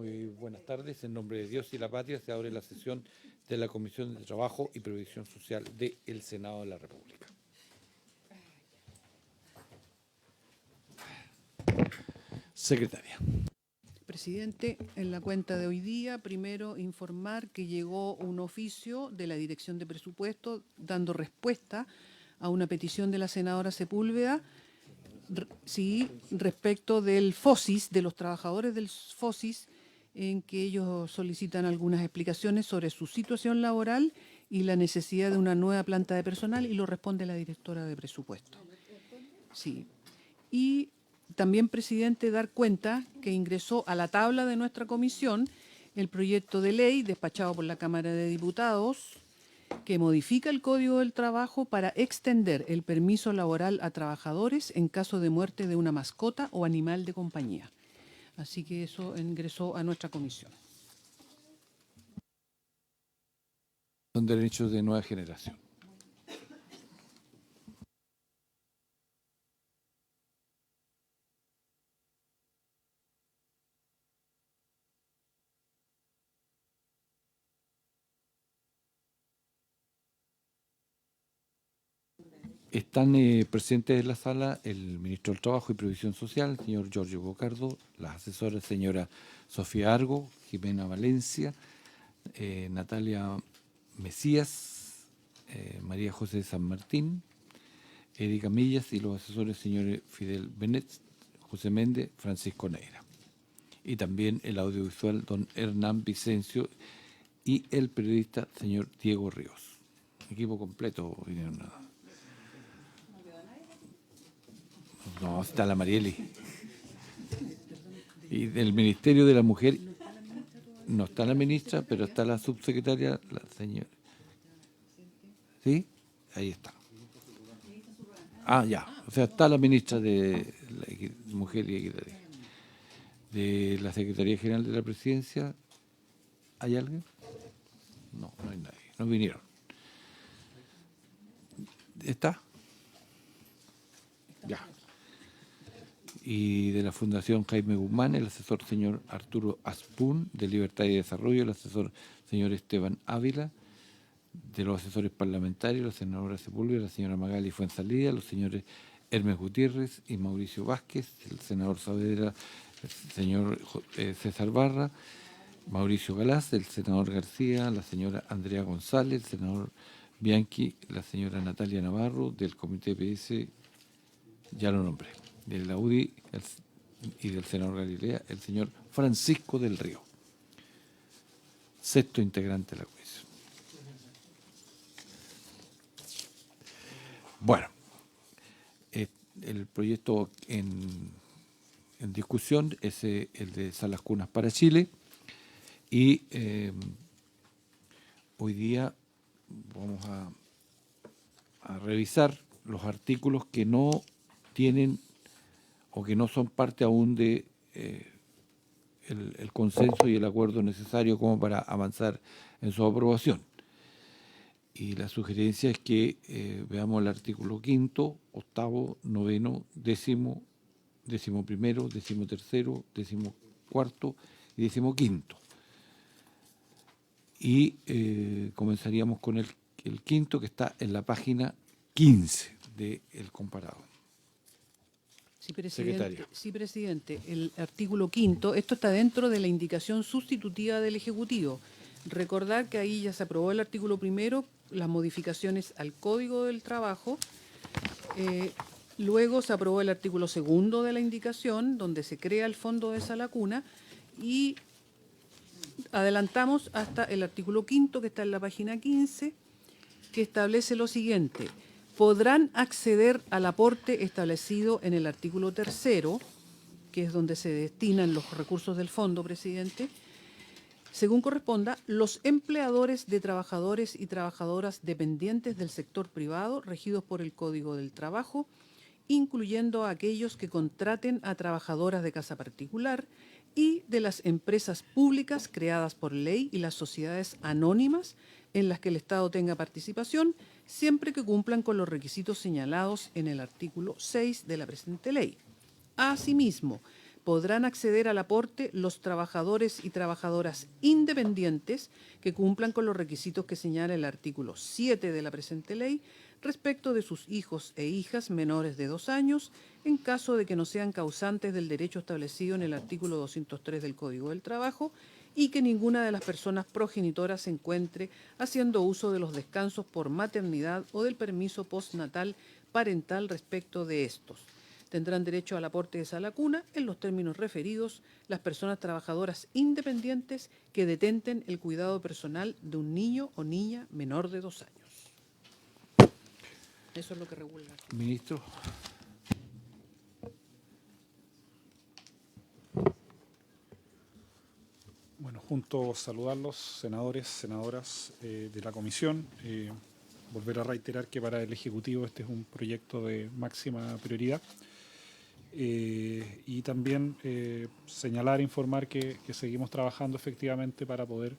Muy buenas tardes. En nombre de Dios y la patria se abre la sesión de la Comisión de Trabajo y Previsión Social del Senado de la República. Secretaria. Presidente, en la cuenta de hoy día, primero informar que llegó un oficio de la Dirección de Presupuesto dando respuesta a una petición de la senadora Sepúlveda, respecto del FOSIS, de los trabajadores del FOSIS, en que ellos solicitan algunas explicaciones sobre su situación laboral y la necesidad de una nueva planta de personal, y lo responde la directora de Presupuesto. Sí. Y también, presidente, dar cuenta que ingresó a la tabla de nuestra comisión el proyecto de ley despachado por la Cámara de Diputados que modifica el Código del Trabajo para extender el permiso laboral a trabajadores en caso de muerte de una mascota o animal de compañía. Así que eso ingresó a nuestra comisión. Son derechos de nueva generación. Están presentes en la sala el ministro del Trabajo y Previsión Social, el señor Giorgio Bocardo, las asesoras señora Sofía Argo, Jimena Valencia, Natalia Mesías, María José San Martín, Erika Millas y los asesores señores Fidel Benet, José Méndez, Francisco Neira. Y también el audiovisual don Hernán Vicencio y el periodista señor Diego Ríos. Equipo completo. No, está la Marieli. Y del Ministerio de la Mujer no está la ministra, pero está la subsecretaria, la señora. ¿Sí? Ahí está. Ah, ya. O sea, está la ministra de la Mujer y Equidad. De la Secretaría General de la Presidencia. ¿Hay alguien? No, no hay nadie. No vinieron. ¿Está? Ya. Y de la Fundación Jaime Guzmán, el asesor señor Arturo Aspún, de Libertad y Desarrollo, el asesor señor Esteban Ávila, de los asesores parlamentarios, la senadora Sepúlveda, la señora Magali Fuenzalida, los señores Hermes Gutiérrez y Mauricio Vázquez, el senador Saavedra, el señor César Barra, Mauricio Galás, el senador García, la señora Andrea González, el senador Bianchi, la señora Natalia Navarro, del Comité PS, ya lo nombré, de la UDI y del senador Galilea, el señor Francisco del Río, sexto integrante de la comisión. Bueno, el proyecto en discusión es el de Salas Cunas para Chile y hoy día vamos a revisar los artículos que no tienen o que no son parte aún de el consenso y el acuerdo necesario como para avanzar en su aprobación. Y la sugerencia es que veamos el artículo 5º, 8º, 9º, 10º, 11º, 13º, 14º y 15º. Y comenzaríamos con el 5º, que está en la página 15 del comparado. Sí, presidente. El artículo 5º, esto está dentro de la indicación sustitutiva del Ejecutivo. Recordar que ahí ya se aprobó el artículo 1º, las modificaciones al Código del Trabajo. Luego se aprobó el artículo 2º de la indicación, donde se crea el fondo de esa lacuna, y adelantamos hasta el artículo 5º, que está en la página 15, que establece lo siguiente: podrán acceder al aporte establecido en el artículo 3º, que es donde se destinan los recursos del fondo, presidente, según corresponda, los empleadores de trabajadores y trabajadoras dependientes del sector privado regidos por el Código del Trabajo, incluyendo a aquellos que contraten a trabajadoras de casa particular, y de las empresas públicas creadas por ley y las sociedades anónimas en las que el Estado tenga participación, siempre que cumplan con los requisitos señalados en el artículo 6 de la presente ley. Asimismo, podrán acceder al aporte los trabajadores y trabajadoras independientes que cumplan con los requisitos que señala el artículo 7 de la presente ley respecto de sus hijos e hijas menores de 2 años, en caso de que no sean causantes del derecho establecido en el artículo 203 del Código del Trabajo y que ninguna de las personas progenitoras se encuentre haciendo uso de los descansos por maternidad o del permiso postnatal parental respecto de estos. Tendrán derecho al aporte de sala cuna en los términos referidos las personas trabajadoras independientes que detenten el cuidado personal de un niño o niña menor de 2 años. Eso es lo que regula. Ministro. Bueno, junto a saludarlos, senadores, senadoras de la comisión, volver a reiterar que para el Ejecutivo este es un proyecto de máxima prioridad. Y también señalar, informar que seguimos trabajando efectivamente para poder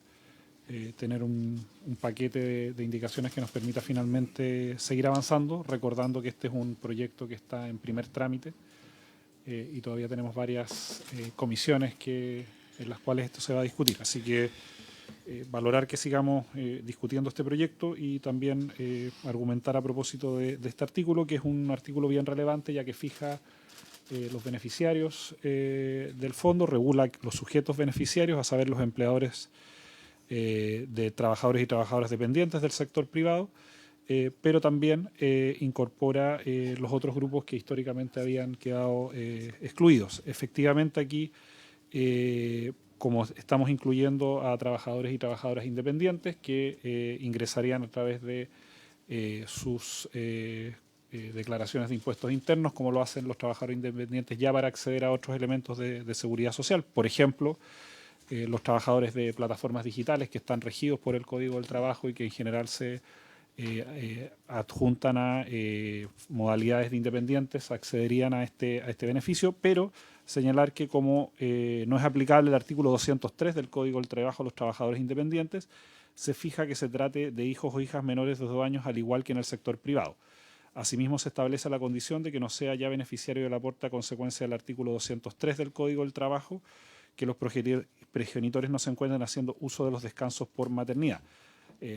tener un paquete de indicaciones que nos permita finalmente seguir avanzando, recordando que este es un proyecto que está en primer trámite y todavía tenemos varias comisiones en las cuales esto se va a discutir. Así que valorar que sigamos discutiendo este proyecto y también argumentar a propósito de este artículo, que es un artículo bien relevante ya que fija los beneficiarios del fondo, regula los sujetos beneficiarios, a saber los empleadores de trabajadores y trabajadoras dependientes del sector privado, pero también incorpora los otros grupos que históricamente habían quedado excluidos. Efectivamente aquí, como estamos incluyendo a trabajadores y trabajadoras independientes que ingresarían a través de sus declaraciones de impuestos internos, como lo hacen los trabajadores independientes ya para acceder a otros elementos de seguridad social. Por ejemplo, los trabajadores de plataformas digitales que están regidos por el Código del Trabajo y que en general se adjuntan a modalidades de independientes accederían a este beneficio, pero señalar que como no es aplicable el artículo 203 del Código del Trabajo a los trabajadores independientes, se fija que se trate de hijos o hijas menores de 2 años, al igual que en el sector privado. Asimismo, se establece la condición de que no sea ya beneficiario del aporte a consecuencia del artículo 203 del Código del Trabajo que los progenitores no se encuentren haciendo uso de los descansos por maternidad.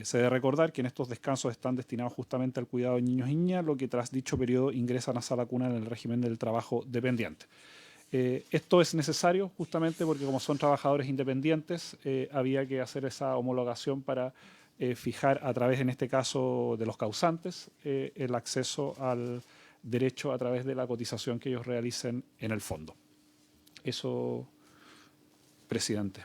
Se debe recordar que en estos descansos están destinados justamente al cuidado de niños y niñas, lo que tras dicho periodo ingresan a sala cuna en el régimen del trabajo dependiente. Esto es necesario justamente porque como son trabajadores independientes, había que hacer esa homologación para fijar a través, en este caso, de los causantes, el acceso al derecho a través de la cotización que ellos realicen en el fondo. Eso, presidente.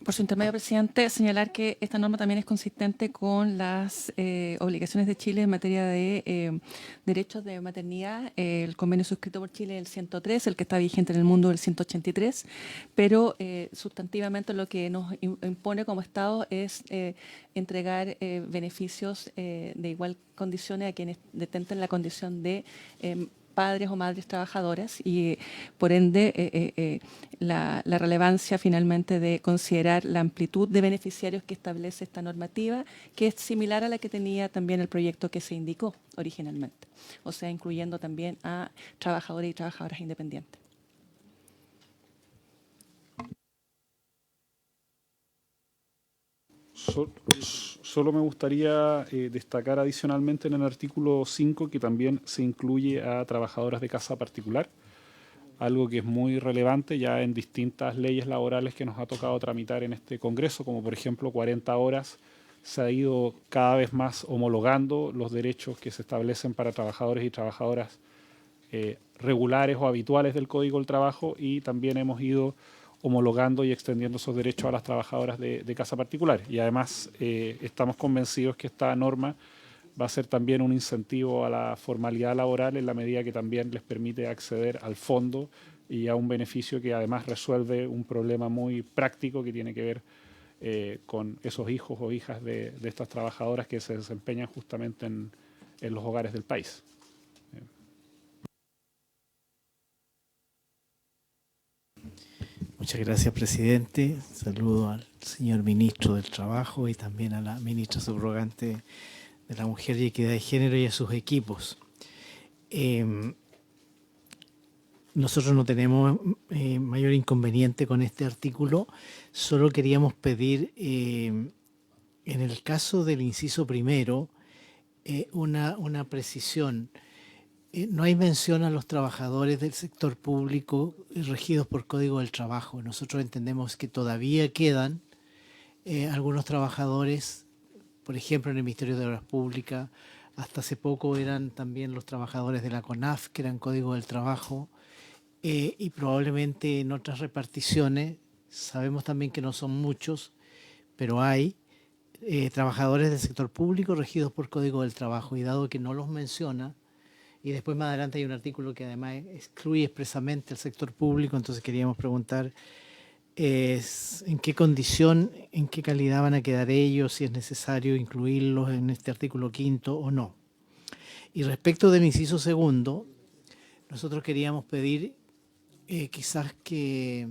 Por su intermedio, presidente, señalar que esta norma también es consistente con las obligaciones de Chile en materia de derechos de maternidad. El convenio suscrito por Chile es el 103, el que está vigente en el mundo el 183, pero sustantivamente lo que nos impone como Estado es entregar beneficios de igual condiciones a quienes detenten la condición de padres o madres trabajadoras y por ende la relevancia finalmente de considerar la amplitud de beneficiarios que establece esta normativa, que es similar a la que tenía también el proyecto que se indicó originalmente, o sea, incluyendo también a trabajadores y trabajadoras independientes. Solo me gustaría destacar adicionalmente en el artículo 5 que también se incluye a trabajadoras de casa particular, algo que es muy relevante ya en distintas leyes laborales que nos ha tocado tramitar en este Congreso, como por ejemplo 40 horas, se ha ido cada vez más homologando los derechos que se establecen para trabajadores y trabajadoras regulares o habituales del Código del Trabajo y también hemos ido homologando y extendiendo esos derechos a las trabajadoras de casa particular. Y además estamos convencidos que esta norma va a ser también un incentivo a la formalidad laboral en la medida que también les permite acceder al fondo y a un beneficio que además resuelve un problema muy práctico que tiene que ver con esos hijos o hijas de estas trabajadoras que se desempeñan justamente en los hogares del país. Muchas gracias, presidente. Saludo al señor ministro del Trabajo y también a la ministra subrogante de la Mujer y Equidad de Género y a sus equipos. Nosotros no tenemos mayor inconveniente con este artículo, solo queríamos pedir, en el caso del inciso primero, una precisión. No hay mención a los trabajadores del sector público regidos por Código del Trabajo. Nosotros entendemos que todavía quedan algunos trabajadores, por ejemplo, en el Ministerio de Obras Públicas. Hasta hace poco eran también los trabajadores de la CONAF, que eran Código del Trabajo, y probablemente en otras reparticiones, sabemos también que no son muchos, pero hay trabajadores del sector público regidos por Código del Trabajo, y dado que no los menciona, y después más adelante hay un artículo que además excluye expresamente al sector público, entonces queríamos preguntar en qué condición, en qué calidad van a quedar ellos, si es necesario incluirlos en este artículo 5º o no. Y respecto del inciso segundo, nosotros queríamos pedir quizás que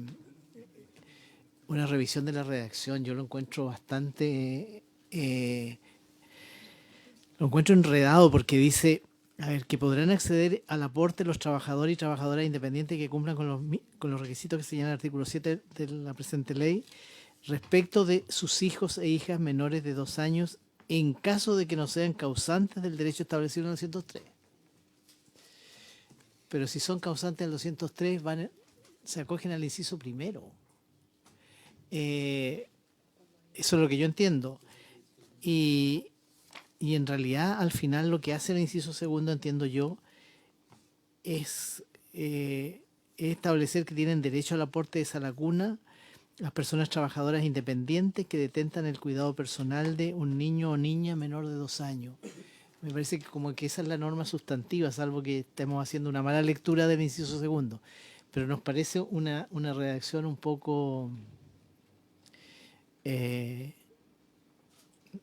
una revisión de la redacción. Yo lo encuentro bastante, lo encuentro enredado, porque dice, a ver, que podrán acceder al aporte los trabajadores y trabajadoras independientes que cumplan con los requisitos que señala el artículo 7 de la presente ley respecto de sus hijos e hijas menores de 2 años en caso de que no sean causantes del derecho establecido en el 203. Pero si son causantes del 203, se acogen al inciso primero. Eso es lo que yo entiendo. Y en realidad, al final, lo que hace el inciso segundo, entiendo yo, es establecer que tienen derecho al aporte de esa lacuna las personas trabajadoras independientes que detentan el cuidado personal de un niño o niña menor de 2 años. Me parece que como que esa es la norma sustantiva, salvo que estemos haciendo una mala lectura del inciso segundo. Pero nos parece una redacción un poco...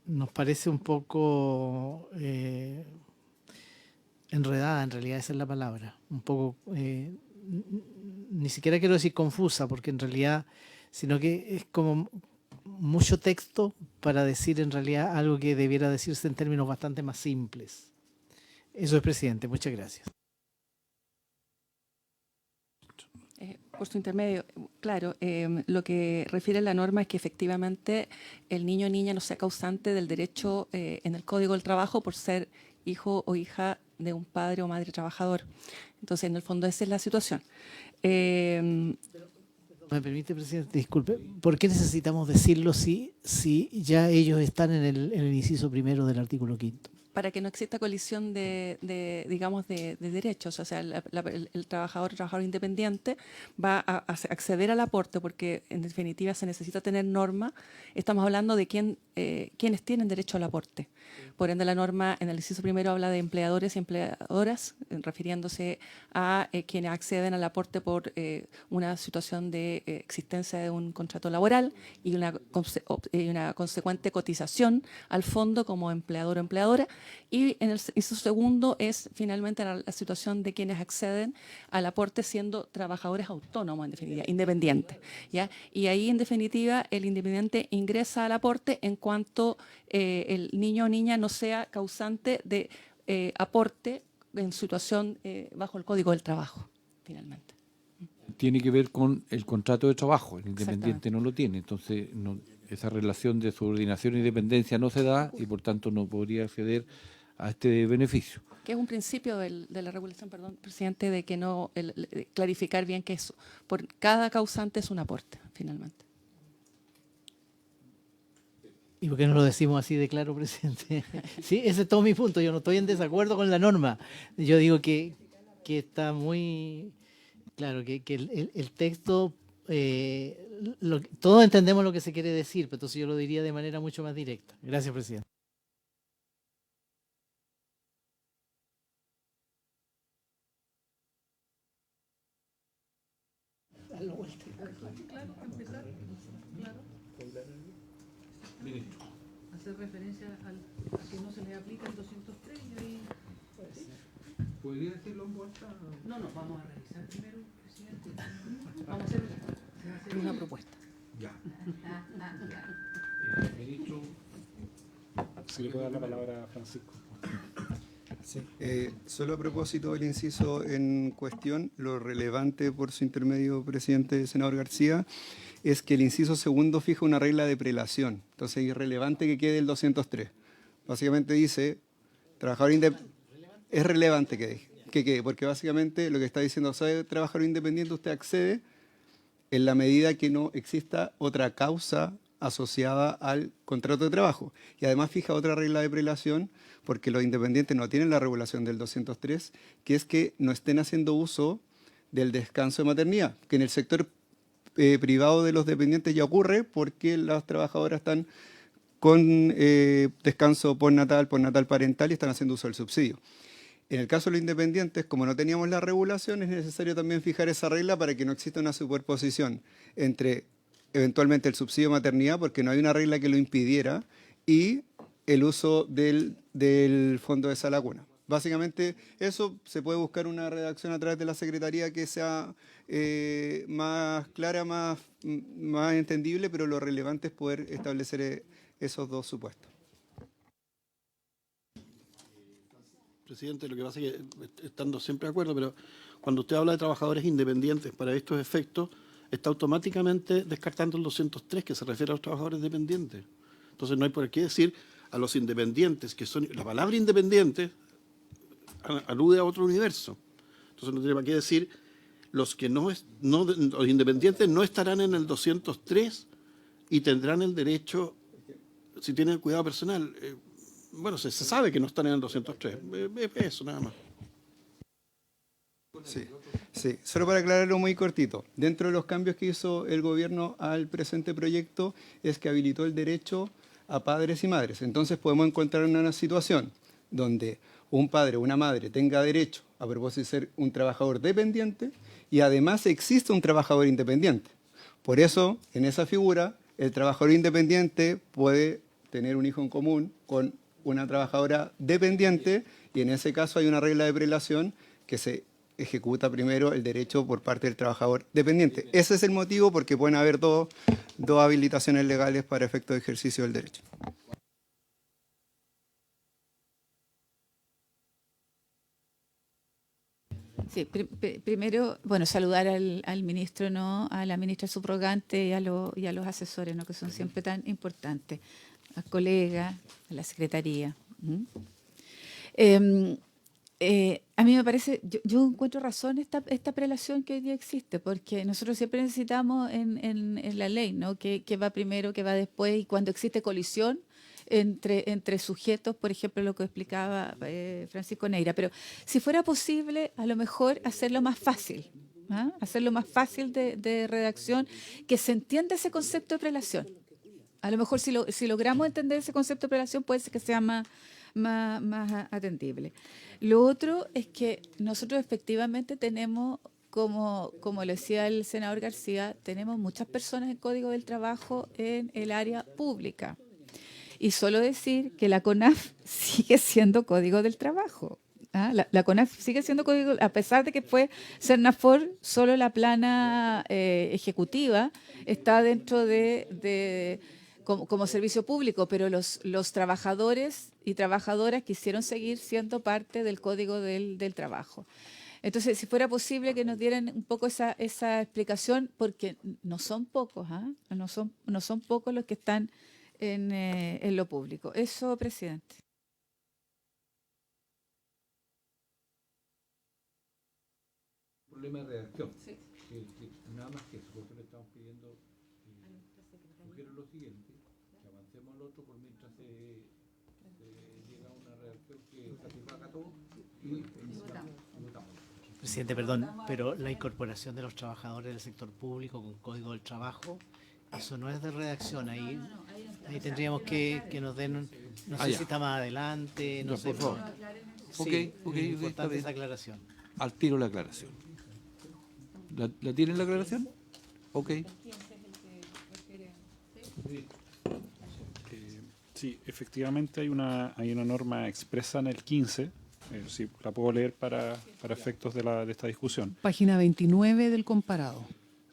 nos parece un poco enredada, en realidad esa es la palabra. Un poco, ni siquiera quiero decir confusa, porque en realidad, sino que es como mucho texto para decir en realidad algo que debiera decirse en términos bastante más simples. Eso es, presidente. Muchas gracias. Por su intermedio, claro, lo que refiere la norma es que efectivamente el niño o niña no sea causante del derecho en el Código del Trabajo por ser hijo o hija de un padre o madre trabajador. Entonces, en el fondo, esa es la situación. ¿Me permite, presidente? Disculpe. ¿Por qué necesitamos decirlo si ya ellos están en el inciso primero del artículo 5º? Para que no exista colisión de derechos. O sea, el trabajador o trabajador independiente va a acceder al aporte porque, en definitiva, se necesita tener norma. Estamos hablando de quienes tienen derecho al aporte. Por ende, la norma en el inciso primero habla de empleadores y empleadoras, refiriéndose a quienes acceden al aporte por una situación de existencia de un contrato laboral y una consecuente cotización al fondo como empleador o empleadora. Y en el inciso segundo es finalmente la situación de quienes acceden al aporte siendo trabajadores autónomos, en definitiva, independientes, ¿ya? Y ahí, en definitiva, el independiente ingresa al aporte en cuanto el niño o niña no sea causante de aporte en situación bajo el Código del Trabajo, finalmente. Tiene que ver con el contrato de trabajo, el independiente no lo tiene, entonces esa relación de subordinación e independencia no se da y por tanto no podría acceder a este beneficio. Que es un principio de la regulación, perdón, presidente, de que no clarificar bien que eso, por cada causante es un aporte, finalmente. ¿Y por qué no lo decimos así de claro, presidente? Sí, ese es todo mi punto. Yo no estoy en desacuerdo con la norma. Yo digo que está muy claro, que el texto, todos entendemos lo que se quiere decir, pero entonces yo lo diría de manera mucho más directa. Gracias, presidente. Hacer referencia a que no se le aplica el 203 y ahí... ¿Podría decirlo en vuelta? No, vamos a revisar primero, presidente. Vamos a hacer una propuesta. Ya. Ministro. Si le puedo dar la palabra a Francisco. Sí, solo a propósito del inciso en cuestión, lo relevante por su intermedio, presidente senador García, es que el inciso segundo fija una regla de prelación. Entonces es irrelevante que quede el 203. Básicamente dice, trabajador independiente, es relevante que quede, porque básicamente lo que está diciendo, ¿sabe? Trabajador independiente, usted accede en la medida que no exista otra causa asociada al contrato de trabajo. Y además fija otra regla de prelación, porque los independientes no tienen la regulación del 203, que es que no estén haciendo uso del descanso de maternidad, que en el sector privado de los dependientes ya ocurre porque las trabajadoras están con descanso postnatal parental y están haciendo uso del subsidio. En el caso de los independientes, como no teníamos la regulación, es necesario también fijar esa regla para que no exista una superposición entre eventualmente el subsidio de maternidad, porque no hay una regla que lo impidiera, y el uso del fondo de esa laguna. Básicamente, eso se puede buscar una redacción a través de la Secretaría que sea más clara, más entendible, pero lo relevante es poder establecer esos dos supuestos. Presidente, lo que pasa es que, estando siempre de acuerdo, pero cuando usted habla de trabajadores independientes para estos efectos, está automáticamente descartando el 203, que se refiere a los trabajadores dependientes. Entonces no hay por qué decir a los independientes, que son... La palabra independiente alude a otro universo. Entonces no tiene por qué decir los independientes no estarán en el 203 y tendrán el derecho, si tienen cuidado personal... Bueno, se sabe que no están en el 203, eso nada más. Sí, solo para aclararlo muy cortito. Dentro de los cambios que hizo el gobierno al presente proyecto es que habilitó el derecho a padres y madres. Entonces podemos encontrar una situación donde un padre o una madre tenga derecho a propósito de ser un trabajador dependiente y además existe un trabajador independiente. Por eso, en esa figura, el trabajador independiente puede tener un hijo en común con una trabajadora dependiente y en ese caso hay una regla de prelación que se ejecuta primero el derecho por parte del trabajador dependiente. Ese es el motivo porque pueden haber dos habilitaciones legales para efecto de ejercicio del derecho. Sí, primero, bueno, saludar al ministro, ¿no? A la ministra subrogante y a los asesores, ¿no? Que son siempre tan importantes. A colegas, a la secretaría. A mí me parece, yo encuentro razón esta prelación que hoy día existe, porque nosotros siempre necesitamos en la ley, ¿no? Que va primero, que va después, y cuando existe colisión entre sujetos, por ejemplo, lo que explicaba Francisco Neira. Pero si fuera posible, a lo mejor hacerlo más fácil, ¿ah? Hacerlo más fácil de redacción, que se entienda ese concepto de prelación. A lo mejor si logramos entender ese concepto de prelación puede ser que sea más atendible. Lo otro es que nosotros efectivamente tenemos, como lo decía el senador García, tenemos muchas personas en Código del Trabajo en el área pública. Y solo decir que la CONAF sigue siendo Código del Trabajo. ¿Ah? La CONAF sigue siendo código, a pesar de que fue Sernafor, solo la plana ejecutiva está dentro como servicio público, pero los trabajadores y trabajadoras quisieron seguir siendo parte del Código del Trabajo. Entonces, si fuera posible que nos dieran un poco esa explicación, porque no son pocos, ¿ah? No son pocos los que están en lo público. Eso, presidente. Problema de redacción. Sí. Nada más que eso, porque le estamos pidiendo sugiero lo siguiente, que avancemos al otro por mientras se llega a una redacción que satisfaga todo y votamos. Presidente, perdón, pero la incorporación de los trabajadores del sector público con Código del Trabajo, eso no es de redacción, ahí tendríamos que nos den, no sé si está más adelante, no sé. Por favor. Sí, Ok, importante esa aclaración. Al tiro la aclaración. ¿La tienen la aclaración? Ok. Sí, efectivamente hay una norma expresa en el 15, sí, la puedo leer para efectos de esta discusión. Página 29 del comparado.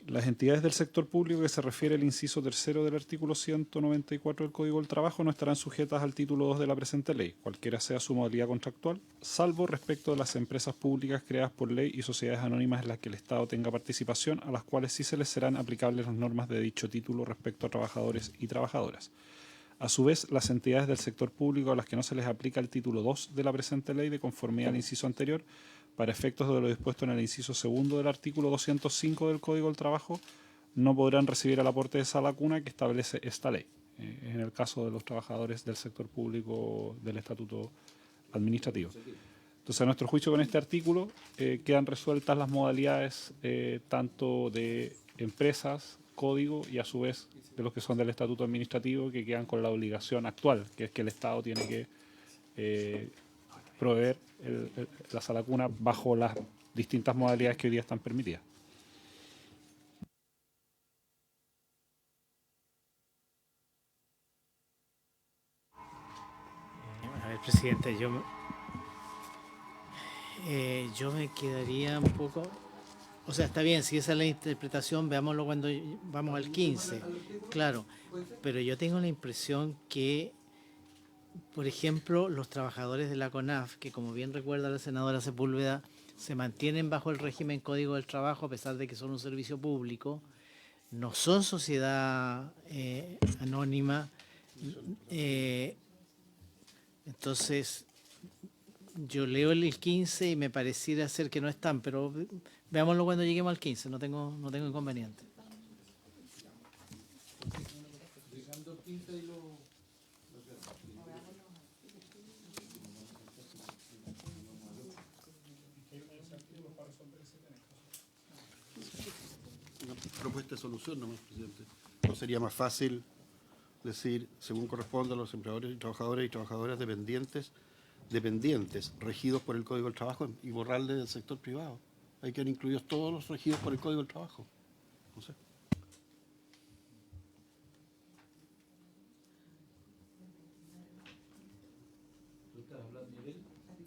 Las entidades del sector público que se refiere al inciso tercero del artículo 194 del Código del Trabajo no estarán sujetas al título 2 de la presente ley, cualquiera sea su modalidad contractual, salvo respecto de las empresas públicas creadas por ley y sociedades anónimas en las que el Estado tenga participación, a las cuales sí se les serán aplicables las normas de dicho título respecto a trabajadores y trabajadoras. A su vez, las entidades del sector público a las que no se les aplica el título 2 de la presente ley, de conformidad al inciso anterior, para efectos de lo dispuesto en el inciso segundo del artículo 205 del Código del Trabajo, no podrán recibir el aporte de esa lacuna que establece esta ley, en el caso de los trabajadores del sector público del estatuto administrativo. Entonces, a nuestro juicio, con este artículo quedan resueltas las modalidades tanto de empresas, código y a su vez de los que son del estatuto administrativo, que quedan con la obligación actual, que es que el Estado tiene que proveer la salacuna bajo las distintas modalidades que hoy día están permitidas. A ver, presidente, yo me quedaría un poco... O sea, está bien, si esa es la interpretación, veámoslo cuando vamos al 15, claro. Pero yo tengo la impresión que, por ejemplo, los trabajadores de la CONAF, que como bien recuerda la senadora Sepúlveda, se mantienen bajo el régimen Código del Trabajo a pesar de que son un servicio público, no son sociedad anónima, entonces yo leo el 15 y me pareciera ser que no están, pero veámoslo cuando lleguemos al 15, no tengo inconveniente. Una propuesta de solución nomás, presidente. ¿No sería más fácil decir, según corresponde a los empleadores y trabajadoras dependientes regidos por el Código del Trabajo y borrarle del sector privado? Hay que incluir todos los regidos por el Código del Trabajo. No sé.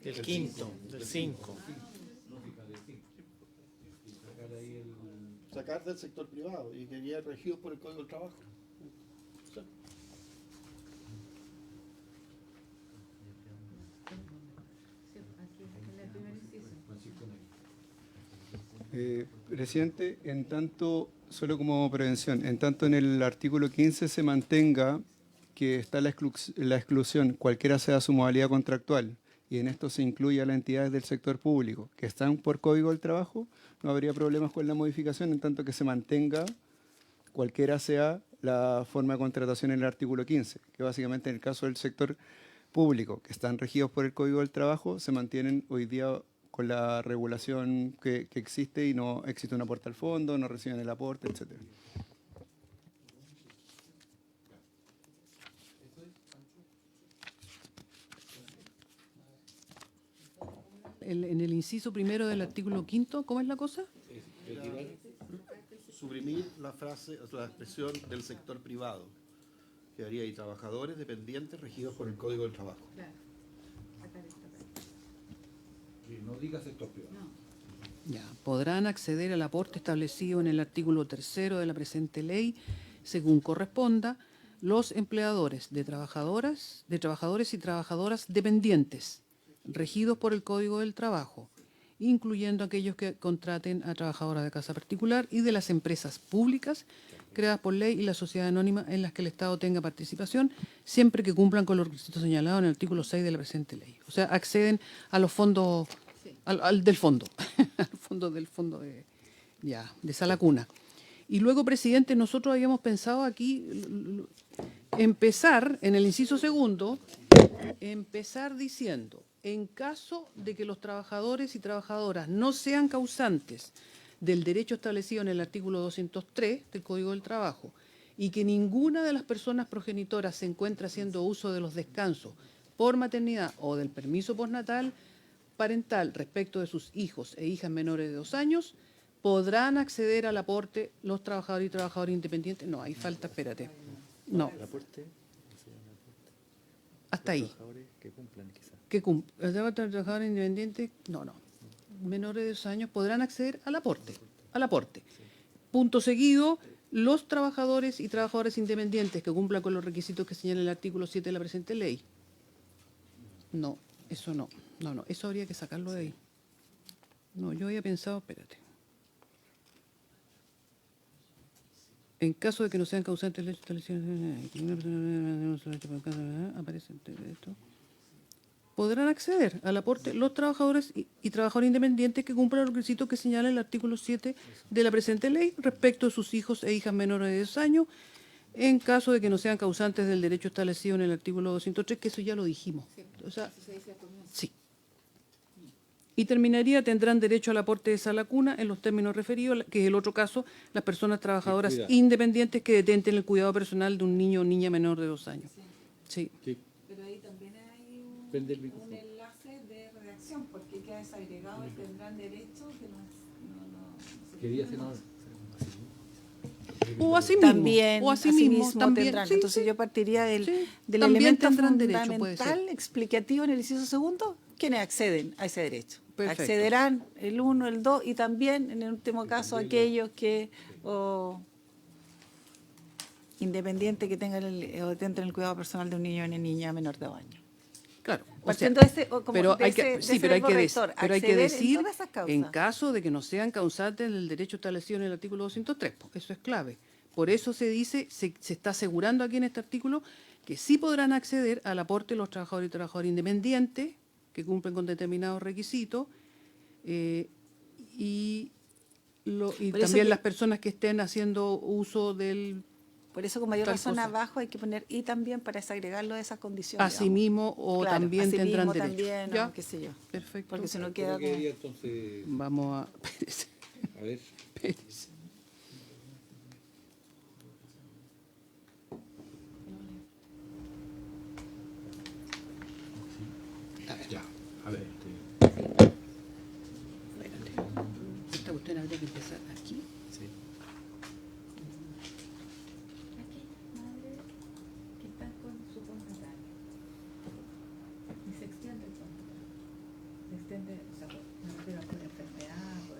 Del quinto, del 5. Sacar del sector privado y que quede regidos por el Código del Trabajo. Sí. Presidente, en tanto, solo como prevención, en tanto en el artículo 15 se mantenga que está la exclusión, cualquiera sea su modalidad contractual, y en esto se incluye a las entidades del sector público que están por Código del Trabajo, no habría problemas con la modificación, en tanto que se mantenga cualquiera sea la forma de contratación en el artículo 15, que básicamente en el caso del sector público, que están regidos por el Código del Trabajo, se mantienen hoy día con la regulación que existe y no existe un aporte al fondo, no reciben el aporte, etcétera. En el inciso primero del artículo 5, ¿cómo es la cosa? Suprimir la frase, o sea, la expresión del sector privado. Quedaría ahí trabajadores dependientes regidos por el Código del Trabajo. No diga sector privado. Ya, podrán acceder al aporte establecido en el artículo 3 de la presente ley, según corresponda, los empleadores de trabajadores y trabajadoras dependientes, regidos por el Código del Trabajo, incluyendo aquellos que contraten a trabajadoras de casa particular y de las empresas públicas creadas por ley y la sociedad anónima en las que el Estado tenga participación, siempre que cumplan con los requisitos señalados en el artículo 6 de la presente ley. O sea, acceden a los fondos, al del fondo, al fondo de Salacuna. Y luego, presidente, nosotros habíamos pensado aquí empezar, en el inciso segundo, empezar diciendo, en caso de que los trabajadores y trabajadoras no sean causantes del derecho establecido en el artículo 203 del Código del Trabajo y que ninguna de las personas progenitoras se encuentre haciendo uso de los descansos por maternidad o del permiso postnatal parental respecto de sus hijos e hijas menores de 2 años, podrán acceder al aporte los trabajadores y trabajadoras independientes. No, ahí falta, espérate. No. Hasta ahí. Que trabajadores independientes, no. Menores de 2 años podrán acceder al aporte. punto seguido, los trabajadores y trabajadoras independientes que cumplan con los requisitos que señala el artículo 7 de la presente ley. No, eso no. No, eso habría que sacarlo de ahí. No, yo había pensado, espérate. En caso de que no sean causantes de aparece esto. Podrán acceder al aporte los trabajadores y trabajadores independientes que cumplan los requisitos que señala el artículo 7 de la presente ley respecto a sus hijos e hijas menores de 10 años, en caso de que no sean causantes del derecho establecido en el artículo 203, que eso ya lo dijimos. O sea, sí. Y terminaría, tendrán derecho al aporte de sala cuna en los términos referidos, que es el otro caso, las personas trabajadoras independientes que detenten el cuidado personal de un niño o niña menor de 2 años. Sí. Pero ahí también hay un enlace de redacción, porque queda desagregado y tendrán derecho que O así mismo. También, o así mismo también. tendrán. Sí, Entonces sí. yo partiría del También elemento tendrán derecho, puede ser. fundamental, explicativo en el inciso segundo, quienes acceden a ese derecho. Perfecto. Accederán el 1, el 2 y también, en el último caso, aquellos que independientes que tengan o detenten el cuidado personal de un niño o una niña menor de 2 años. Claro. Partiendo de ese, como pero de hay ese- que, de sí, ese pero hay verbo que, rector, pero hay que acceder en decir, todas esas causas. en caso de que no sean causantes del derecho establecido en el artículo 203, eso es clave. Por eso se dice, se está asegurando aquí en este artículo que sí podrán acceder al aporte los trabajadores y trabajadoras independientes que cumplen con determinados requisitos y Por eso también que- las personas que estén haciendo uso del Por eso, con mayor tal razón, cosa. abajo hay que poner y también para desagregarlo de esas condiciones. asimismo o Claro, también tendrán asimismo derecho. también, ¿Ya? o qué sé yo. Perfecto. Porque si no queda ¿Cómo quedaría entonces? Vamos a... espérese, A ver. espérese. Ya, a ver. Esta cuestión habría que empezar aquí. madre que están con su contratario. Y se extiende el contrato. Se extiende, o sea, me refiero a por enfermedad, por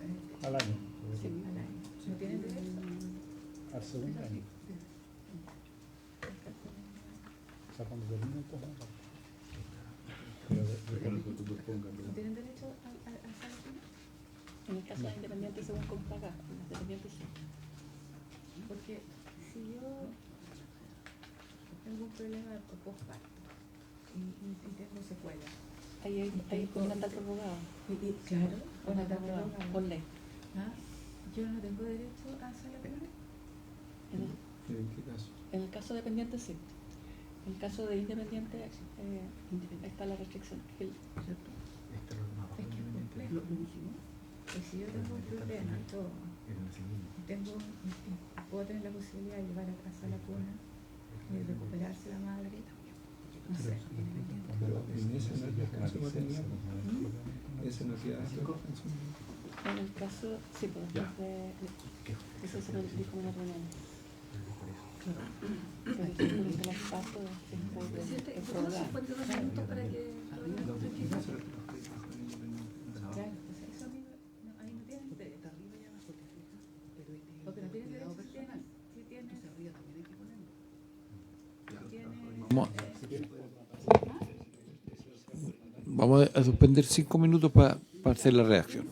Al año. al año. ¿No tienen derecho? Al segundo año. O sea, cuando termina el postnatal. ¿No tienen derecho a salario? En el caso de independientes, según como está acá, los dependientes sí. Porque si yo tengo un problema de postparto y tengo secuelas, Hay un natal prorrogado. claro, o natal prorrogado, Por ley. ¿ah? Yo no tengo derecho a salario. ¿En qué caso? En el caso de dependiente, sí. En el caso de independiente, está la restricción. Es que es complejo. Pues si yo tengo un problema y todo, puedo tener la posibilidad de llevar a casa la cuna, de recuperarse la madre, no sé. Pero en ese no es descanso maternidad. Ese no queda En el caso, sí, pues Ya. eso se lo dijo una reunión. Durante los partos es prorrogado. Claro, pues eso a mí ahí no tienen derecho. Porque no tienen derecho, sí tienen. Vamos a suspender 5 minutos para hacer la reacción.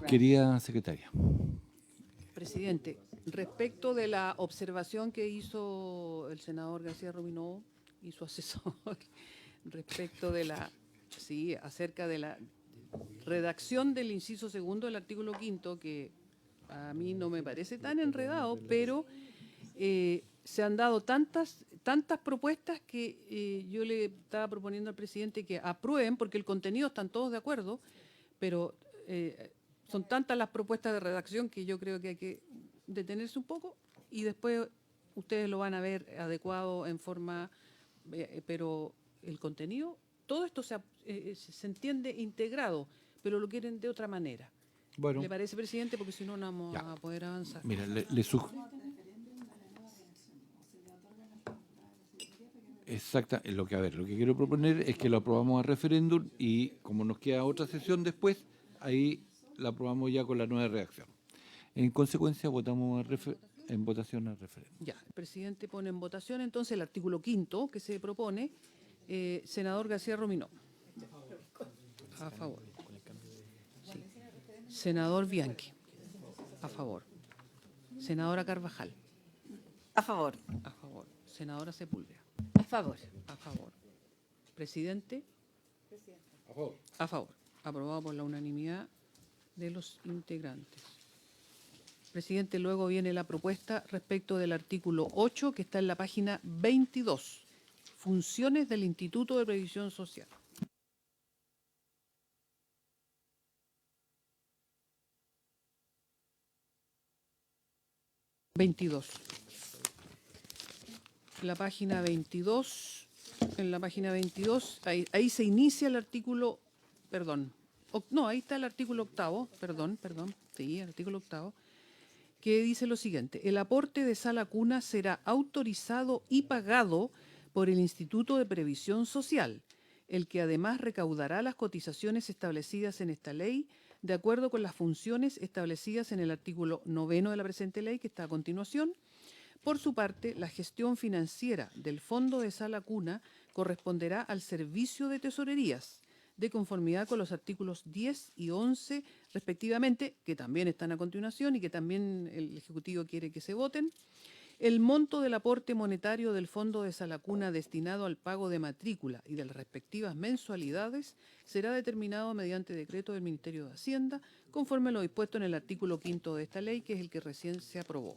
Querida secretaria. Presidente, respecto de la observación que hizo el senador García Rubinó y su asesor, respecto de acerca de la redacción del inciso segundo del artículo quinto, que a mí no me parece tan enredado, pero se han dado tantas propuestas que yo le estaba proponiendo al presidente que aprueben, porque el contenido están todos de acuerdo, pero son tantas las propuestas de redacción que yo creo que hay que detenerse un poco y después ustedes lo van a ver adecuado en forma, pero el contenido, todo esto se entiende integrado, pero lo quieren de otra manera. Bueno, ¿Le parece, presidente? Porque si no, no vamos a poder avanzar. mira, Exacta, lo que quiero proponer es que lo aprobamos a referéndum y como nos queda otra sesión después, ahí la aprobamos ya con la nueva redacción. En consecuencia, votamos en votación al referéndum. Ya, el presidente pone en votación entonces el artículo quinto que se propone. Senador García Rominó. A favor. Sí. Senador Bianchi. A favor. Senadora Carvajal. A favor. A favor. Senadora Sepúlveda. A favor. A favor. Presidente. A favor. A favor. Aprobado por la unanimidad de los integrantes. Presidente, luego viene la propuesta respecto del artículo 8, que está en la página 22. Funciones del Instituto de Previsión Social. La página 22, en la página 22, ahí se inicia el artículo, ahí está el artículo octavo, sí, el artículo octavo, que dice lo siguiente: el aporte de sala cuna será autorizado y pagado por el Instituto de Previsión Social, el que además recaudará las cotizaciones establecidas en esta ley, de acuerdo con las funciones establecidas en el artículo 9 de la presente ley, que está a continuación. Por su parte, la gestión financiera del Fondo de Sala Cuna corresponderá al Servicio de Tesorerías, de conformidad con los artículos 10 y 11, respectivamente, que también están a continuación y que también el Ejecutivo quiere que se voten. El monto del aporte monetario del Fondo de Sala Cuna destinado al pago de matrícula y de las respectivas mensualidades será determinado mediante decreto del Ministerio de Hacienda, conforme a lo dispuesto en el artículo 5 de esta ley, que es el que recién se aprobó.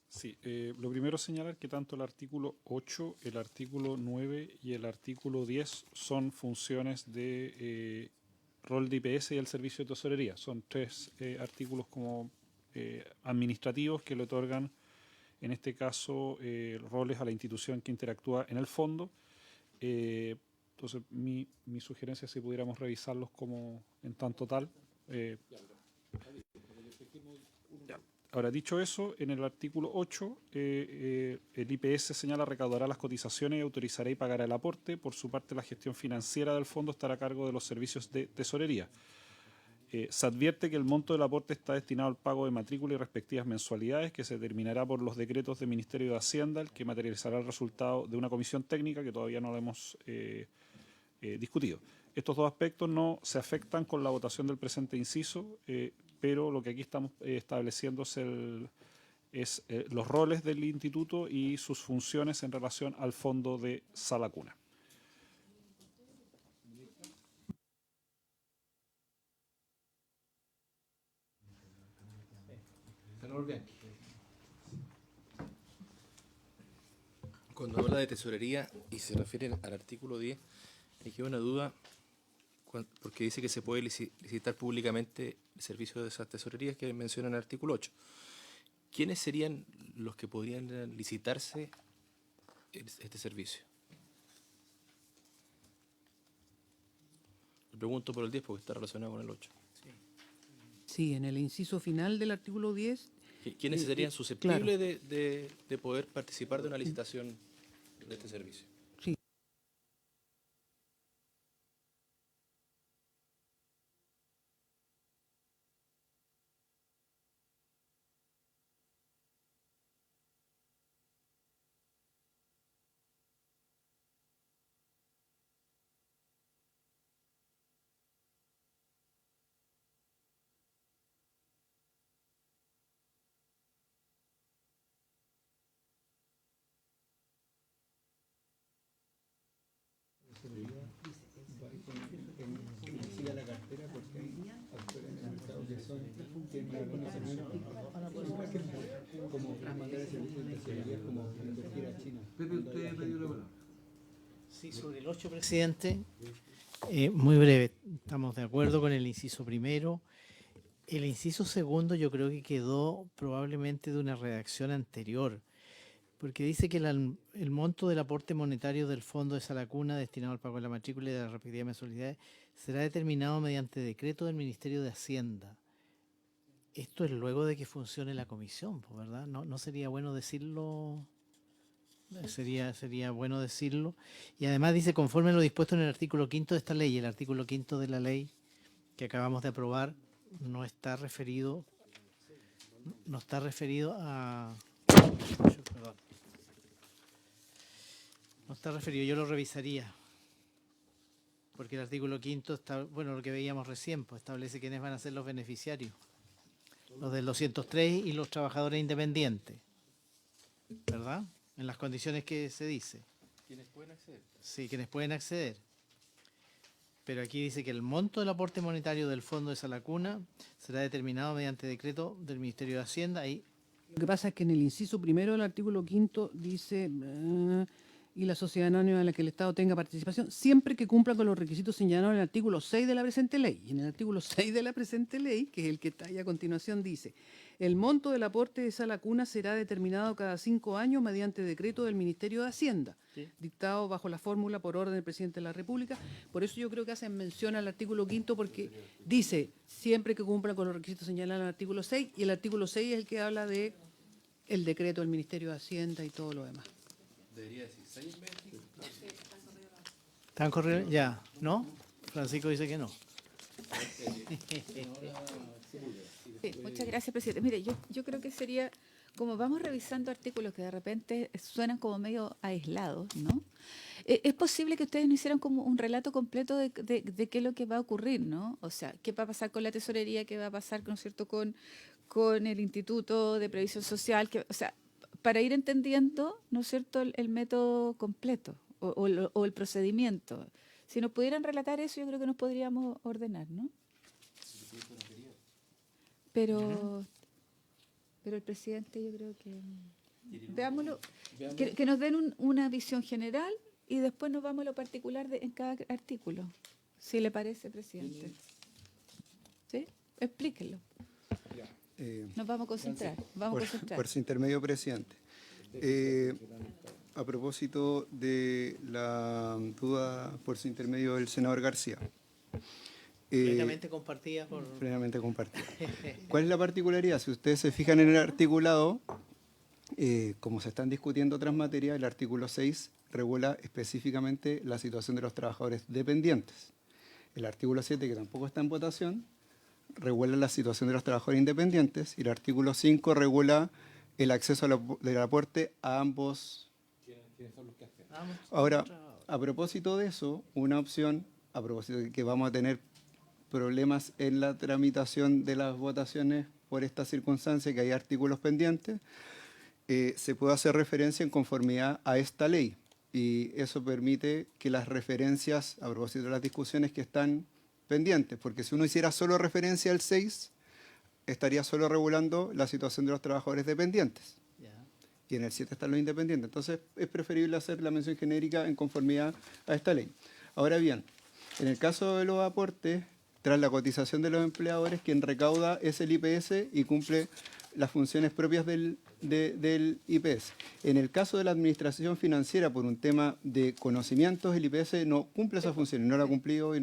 Sí, lo primero es señalar que tanto el artículo 8, el artículo 9 y el artículo 10 son funciones de rol de IPS y el servicio de tesorería. Son tres artículos como administrativos que le otorgan, en este caso, roles a la institución que interactúa en el fondo. Entonces, mi sugerencia es si pudiéramos revisarlos como en tanto tal. Ahora, dicho eso, en el artículo 8, el IPS señala recaudará las cotizaciones y autorizará y pagará el aporte. Por su parte, la gestión financiera del fondo estará a cargo de los servicios de tesorería. Se advierte que el monto del aporte está destinado al pago de matrícula y respectivas mensualidades, que se determinará por los decretos del Ministerio de Hacienda, el que materializará el resultado de una comisión técnica que todavía no la hemos discutido. Estos dos aspectos no se afectan con la votación del presente inciso, pero lo que aquí estamos estableciendo es los roles del instituto y sus funciones en relación al fondo de Sala Cuna. Cuando habla de tesorería y se refiere al artículo 10, me queda una duda, porque dice que se puede licitar públicamente el servicio de esas tesorerías que menciona en el artículo 8. ¿Quiénes serían los que podrían licitarse este servicio? Le pregunto por el 10 porque está relacionado con el 8. Sí, en el inciso final del artículo 10. ¿Quiénes serían susceptibles de poder participar de una licitación de este servicio? Sí. Sí, sobre el 8, presidente, muy breve. Estamos de acuerdo con el inciso primero. El inciso segundo yo creo que quedó probablemente de una redacción anterior, porque dice que el monto del aporte monetario del fondo de Salacuna destinado al pago de la matrícula y de las respectivas mensualidades será determinado mediante decreto del Ministerio de Hacienda. Esto es luego de que funcione la comisión, pues, ¿verdad? ¿No sería bueno decirlo? Sería bueno decirlo. Y además dice, conforme a lo dispuesto en el artículo 5 de esta ley, el artículo 5 de la ley que acabamos de aprobar no está referido a... Perdón. No está referido, yo lo revisaría. Porque el artículo 5 está, bueno, lo que veíamos recién, pues establece quiénes van a ser los beneficiarios. Los del 203 y los trabajadores independientes. ¿Verdad? En las condiciones que se dice. ¿Quiénes pueden acceder? Sí, quienes pueden acceder. Pero aquí dice que el monto del aporte monetario del fondo de Salacuna será determinado mediante decreto del Ministerio de Hacienda. Ahí Lo que pasa es que en el inciso primero del artículo 5 dice y la sociedad anónima en la que el Estado tenga participación, siempre que cumpla con los requisitos señalados en el artículo 6 de la presente ley. Y en el artículo 6 de la presente ley, que es el que está ahí a continuación, dice: el monto del aporte de Salacuna será determinado cada 5 años mediante decreto del Ministerio de Hacienda, dictado bajo la fórmula por orden del Presidente de la República. Por eso yo creo que hacen mención al artículo 5, porque dice siempre que cumpla con los requisitos señalados en el artículo 6, y el artículo 6 es el que habla de el decreto del Ministerio de Hacienda y todo lo demás. Debería decir 6 en vez de 5. ¿están corriendo? Ya, ¿no? Francisco dice que no. Sí, muchas gracias, presidente. Mire, yo creo que sería, como vamos revisando artículos que de repente suenan como medio aislados, ¿no? Es posible que ustedes no hicieran como un relato completo de qué es lo que va a ocurrir, ¿no? O sea, qué va a pasar con la tesorería, qué va a pasar, ¿no es cierto?, con el Instituto de Previsión Social, o sea, para ir entendiendo, ¿no es cierto?, el método completo o el procedimiento. Si nos pudieran relatar eso, yo creo que nos podríamos ordenar, ¿no? Pero el presidente, yo creo que... Veámoslo, que nos den una visión general y después nos vamos a lo particular en cada artículo, si le parece, presidente. ¿Sí? Explíquenlo. Nos vamos a concentrar. Por su intermedio, presidente. A propósito de la duda por su intermedio del senador García. Plenamente compartida por... Plenamente compartida. ¿Cuál es la particularidad? Si ustedes se fijan en el articulado, como se están discutiendo otras materias, el artículo 6 regula específicamente la situación de los trabajadores dependientes. El artículo 7, que tampoco está en votación, regula la situación de los trabajadores independientes, y el artículo 5 regula el acceso del aporte a ambos. ¿Quiénes son los que hacen? Ahora, a propósito de eso, una opción, a propósito de que vamos a tener problemas en la tramitación de las votaciones por esta circunstancia, que hay artículos pendientes, se puede hacer referencia en conformidad a esta ley, y eso permite que las referencias, a propósito de las discusiones que están pendientes, porque si uno hiciera solo referencia al 6, estaría solo regulando la situación de los trabajadores dependientes. Y en el 7 están los independientes. Entonces es preferible hacer la mención genérica en conformidad a esta ley. Ahora bien, en el caso de los aportes, tras la cotización de los empleadores, quien recauda es el IPS y cumple las funciones propias del IPS. En el caso de la administración financiera, por un tema de conocimientos, el IPS no cumple esa función, no lo ha cumplido y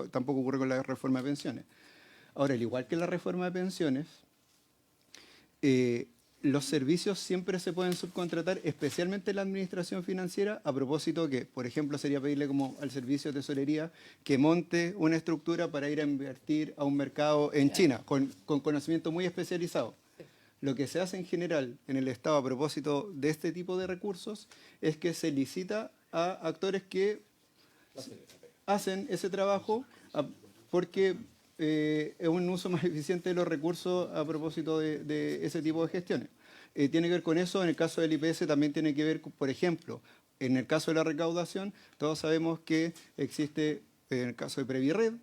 tampoco ocurre con la reforma de pensiones. Ahora, al igual que la reforma de pensiones, los servicios siempre se pueden subcontratar, especialmente en la administración financiera, a propósito que, por ejemplo, sería pedirle como al servicio de tesorería que monte una estructura para ir a invertir a un mercado en China, con conocimiento muy especializado. Lo que se hace en general en el Estado a propósito de este tipo de recursos es que se licita a actores que hacen ese trabajo porque es un uso más eficiente de los recursos a propósito de ese tipo de gestiones. Tiene que ver con eso. En el caso del IPS también tiene que ver, por ejemplo, en el caso de la recaudación, todos sabemos que existe, en el caso de Previred,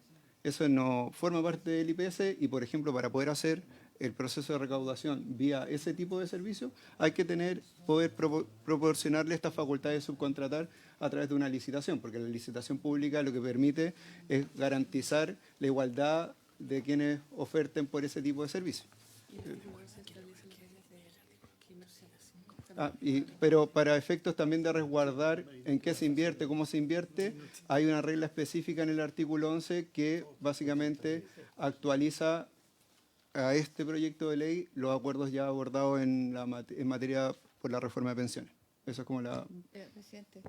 eso no forma parte del IPS y, por ejemplo, para poder hacer el proceso de recaudación vía ese tipo de servicio, hay que poder proporcionarle esta facultad de subcontratar a través de una licitación, porque la licitación pública lo que permite es garantizar la igualdad de quienes oferten por ese tipo de servicio. Pero para efectos también de resguardar en qué se invierte, cómo se invierte, hay una regla específica en el artículo 11 que básicamente actualiza a este proyecto de ley los acuerdos ya abordados en materia por la reforma de pensiones. Eso es como la... Presidente,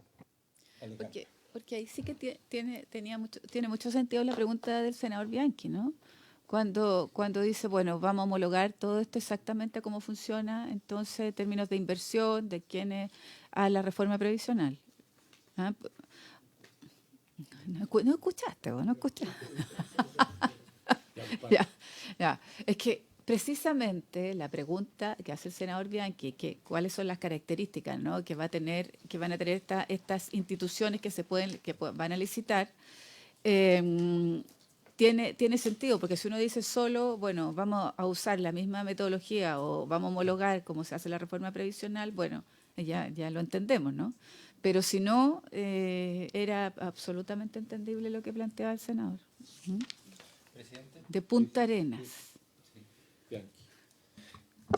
porque ahí sí que tiene mucho sentido la pregunta del senador Bianchi, ¿no? Cuando dice, bueno, vamos a homologar todo esto exactamente cómo funciona, entonces, en términos de inversión, de quiénes a la reforma previsional. ¿Ah? No escuchaste, vos no escuchaste. Ya. Es que precisamente la pregunta que hace el senador Bianchi, que cuáles son las características, ¿no?, que van a tener estas instituciones que van a licitar, tiene sentido, porque si uno dice solo, bueno, vamos a usar la misma metodología o vamos a homologar como se hace la reforma previsional, bueno, ya lo entendemos, ¿no? Pero si no, era absolutamente entendible lo que planteaba el senador. Presidente. De Punta Arenas.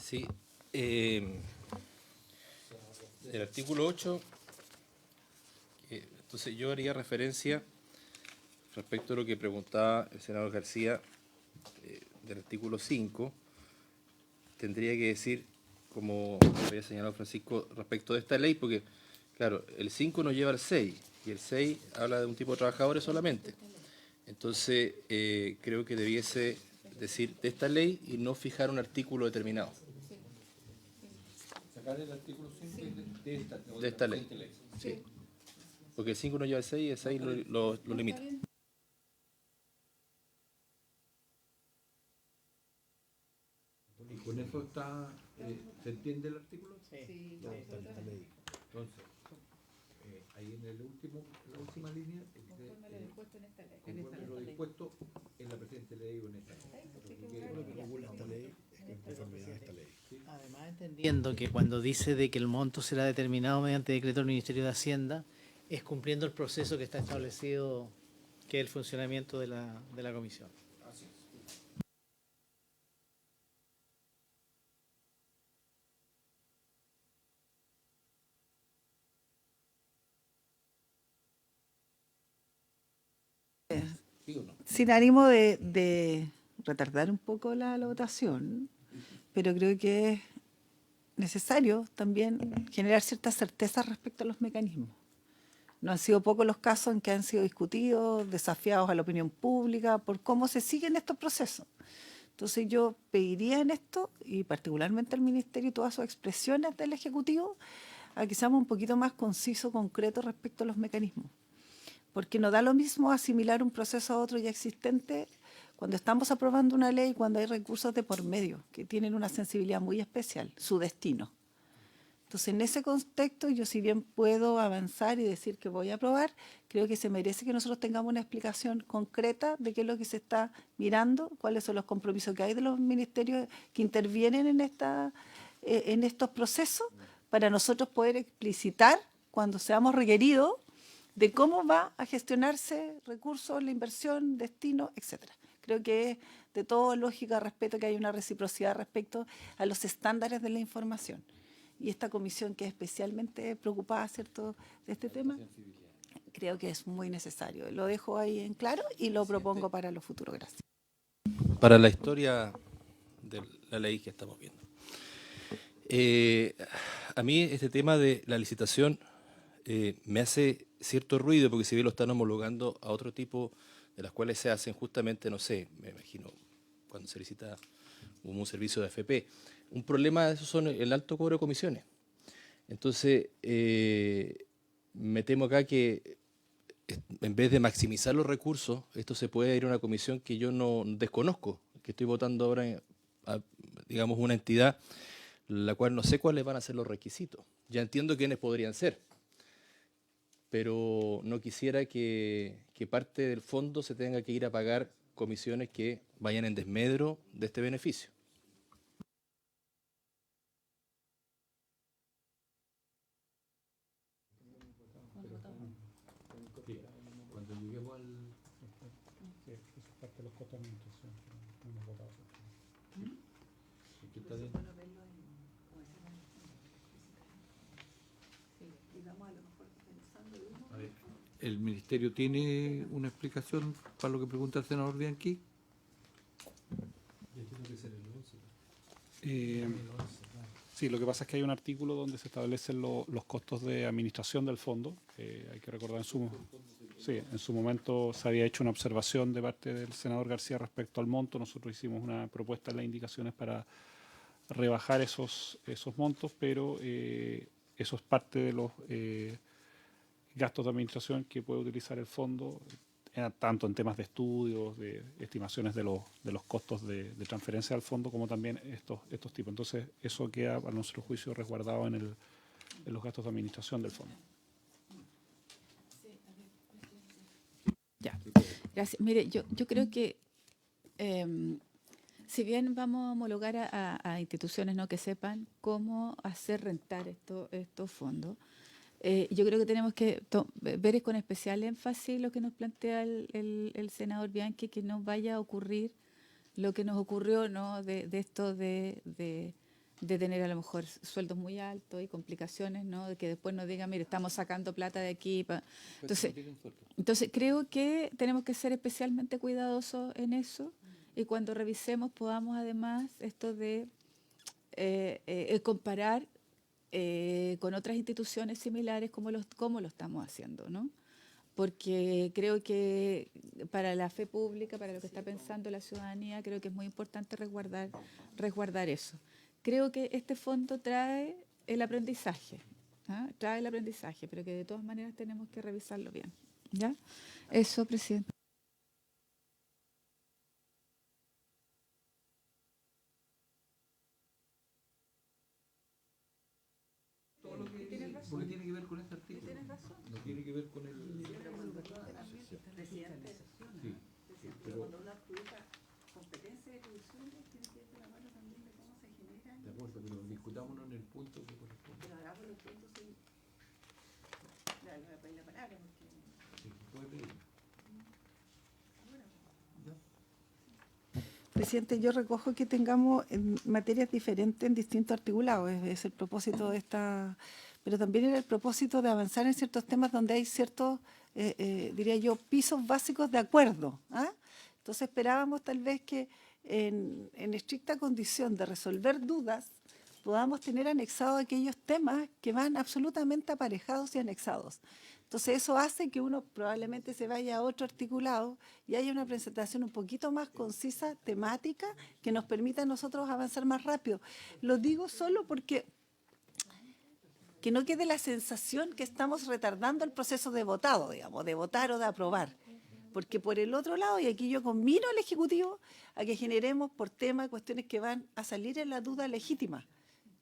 Sí. El artículo 8, entonces yo haría referencia respecto a lo que preguntaba el senador García del artículo 5, tendría que decir, como había señalado Francisco, respecto de esta ley, porque, claro, el 5 nos lleva al 6, y el 6 habla de un tipo de trabajadores solamente. Entonces, creo que debiese decir de esta ley y no fijar un artículo determinado. Sacar el artículo 5 de esta ley. Sí. Porque el 5 nos lleva al 6 y el 6 lo limita. ¿Y con eso se entiende el artículo? Sí. Entonces, ahí en la última línea, conforme lo dispuesto en la presente ley o en esta ley. Además, entendiendo que cuando dice de que el monto será determinado mediante decreto del Ministerio de Hacienda, es cumpliendo el proceso que está establecido, que es el funcionamiento de la comisión. Sin ánimo de retardar un poco la votación, pero creo que es necesario también generar cierta certeza respecto a los mecanismos. No han sido pocos los casos en que han sido discutidos, desafiados a la opinión pública por cómo se siguen estos procesos. Entonces yo pediría en esto, y particularmente al Ministerio y todas sus expresiones del Ejecutivo, a que seamos un poquito más concisos, concretos respecto a los mecanismos. Porque no da lo mismo asimilar un proceso a otro ya existente cuando estamos aprobando una ley, cuando hay recursos de por medio, que tienen una sensibilidad muy especial, su destino. Entonces, en ese contexto, yo si bien puedo avanzar y decir que voy a aprobar, creo que se merece que nosotros tengamos una explicación concreta de qué es lo que se está mirando, cuáles son los compromisos que hay de los ministerios que intervienen en estos procesos, para nosotros poder explicitar, cuando seamos requeridos, de cómo va a gestionarse recursos, la inversión, destino, etcétera. Creo que es de toda lógica, respeto, que hay una reciprocidad respecto a los estándares de la información. Y esta comisión que es especialmente preocupada, ¿cierto?, de este tema, creo que es muy necesario. Lo dejo ahí en claro y lo propongo para lo futuro. Gracias. Para la historia de la ley que estamos viendo. A mí este tema de la licitación me hace cierto ruido, porque si bien lo están homologando a otro tipo de las cuales se hacen justamente, no sé, me imagino cuando se licita un servicio de AFP. Un problema de eso son el alto cobro de comisiones. Entonces, me temo acá que en vez de maximizar los recursos, esto se puede ir a una comisión que yo no desconozco, que estoy votando ahora a, digamos, una entidad la cual no sé cuáles van a ser los requisitos. Ya entiendo quiénes podrían ser, pero no quisiera que parte del fondo se tenga que ir a pagar comisiones que vayan en desmedro de este beneficio. Cuando lleguemos al... Sí, eso es parte de los costos de administración que no hemos votado. ¿Qué está bien? A ver, ¿el Ministerio tiene una explicación para lo que pregunta el senador Bianchi? Sí, lo que pasa es que hay un artículo donde se establecen los costos de administración del fondo. Hay que recordar, en su momento se había hecho una observación de parte del senador García respecto al monto. Nosotros hicimos una propuesta en las indicaciones para rebajar esos montos, pero eso es parte de los gastos de administración que puede utilizar el fondo, tanto en temas de estudios, de estimaciones de los costos de transferencia al fondo, como también estos tipos. Entonces, eso queda, a nuestro juicio, resguardado en los gastos de administración del fondo. Ya, gracias. Mire, yo creo que si bien vamos a homologar a instituciones, ¿no?, que sepan cómo hacer rentar estos fondos, yo creo que tenemos que ver con especial énfasis lo que nos plantea el senador Bianchi, que no vaya a ocurrir lo que nos ocurrió, ¿no?, de esto de tener a lo mejor sueldos muy altos y complicaciones, ¿no?, de que después nos digan, mire, estamos sacando plata de aquí. Entonces creo que tenemos que ser especialmente cuidadosos en eso, y cuando revisemos podamos además esto de comparar con otras instituciones similares cómo lo estamos haciendo, ¿no? Porque creo que para la fe pública, para lo que está pensando la ciudadanía, creo que es muy importante resguardar eso. Creo que este fondo trae el aprendizaje, ¿ah? Trae el aprendizaje, pero que de todas maneras tenemos que revisarlo bien, ¿ya? Eso, presidente. Porque tiene que ver con este artículo. Tienes razón. No tiene que ver con el... Presidente, Sí, pero... cuando uno adjudica competencias y atribuciones, tiene que ver de la mano también de cómo se generan. De acuerdo, pero discutámonos en el punto que corresponde. Pero hagamos los puntos sin... Le voy a pedir la palabra porque... Sí, puede pedir. Presidente, yo recojo que tengamos materias diferentes en distintos articulados, es el propósito de esta, pero también era el propósito de avanzar en ciertos temas donde hay ciertos, diría yo, pisos básicos de acuerdo, ¿ah? Entonces esperábamos tal vez que en estricta condición de resolver dudas podamos tener anexados aquellos temas que van absolutamente aparejados y anexados. Entonces eso hace que uno probablemente se vaya a otro articulado y haya una presentación un poquito más concisa, temática, que nos permita a nosotros avanzar más rápido. Lo digo solo porque que no quede la sensación que estamos retardando el proceso de votado, digamos, de votar o de aprobar. Porque por el otro lado, y aquí yo conmino al Ejecutivo a que generemos por tema cuestiones que van a salir en la duda legítima.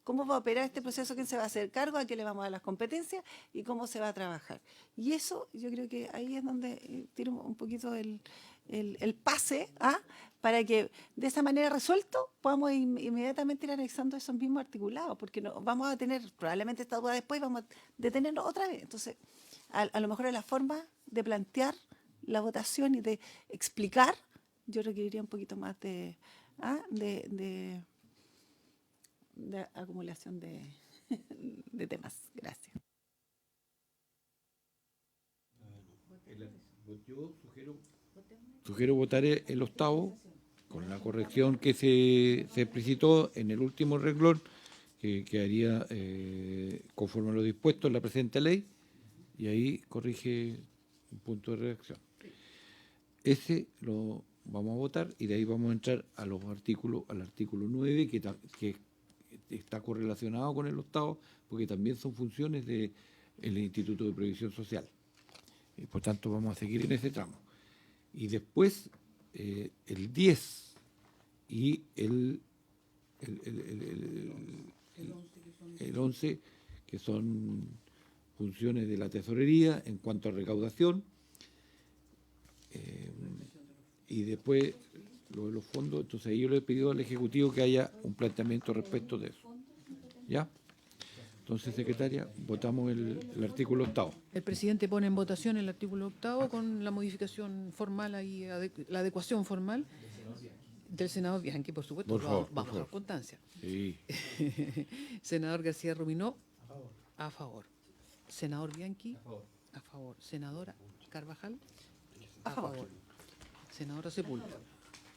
¿Cómo va a operar este proceso? ¿Quién se va a hacer cargo? ¿A qué le vamos a dar las competencias? ¿Y cómo se va a trabajar? Y eso yo creo que ahí es donde tiene un poquito el pase, ¿ah?, para que de esa manera resuelto podamos inmediatamente ir anexando esos mismos articulados, porque no, vamos a tener probablemente esta duda después y vamos a detenernos otra vez. Entonces, a lo mejor es la forma de plantear la votación y de explicar, yo requeriría un poquito más de acumulación de temas. Gracias. Yo sugiero votar el octavo con la corrección que se explicitó en el último renglón, que quedaría conforme a lo dispuesto en la presente ley, y ahí corrige un punto de redacción. Ese lo vamos a votar y de ahí vamos a entrar a los artículos, al artículo 9, que está correlacionado con el octavo, porque también son funciones del Instituto de Previsión Social. Y por tanto, vamos a seguir en ese tramo. Y después, el 10 y el 11, que son funciones de la tesorería en cuanto a recaudación, y después lo de los fondos. Entonces ahí yo le he pedido al Ejecutivo que haya un planteamiento respecto de eso. ¿Ya? Entonces, secretaria, votamos el artículo 8. El presidente pone en votación el artículo 8 con la modificación formal ahí, la adecuación formal del senador Bianchi, por supuesto. Por favor, vamos por a favor. constancia. Sí. Senador García Ruminó, a favor. Senador Bianchi, a favor. Senadora Carvajal, a favor. Senadora Sepúlveda,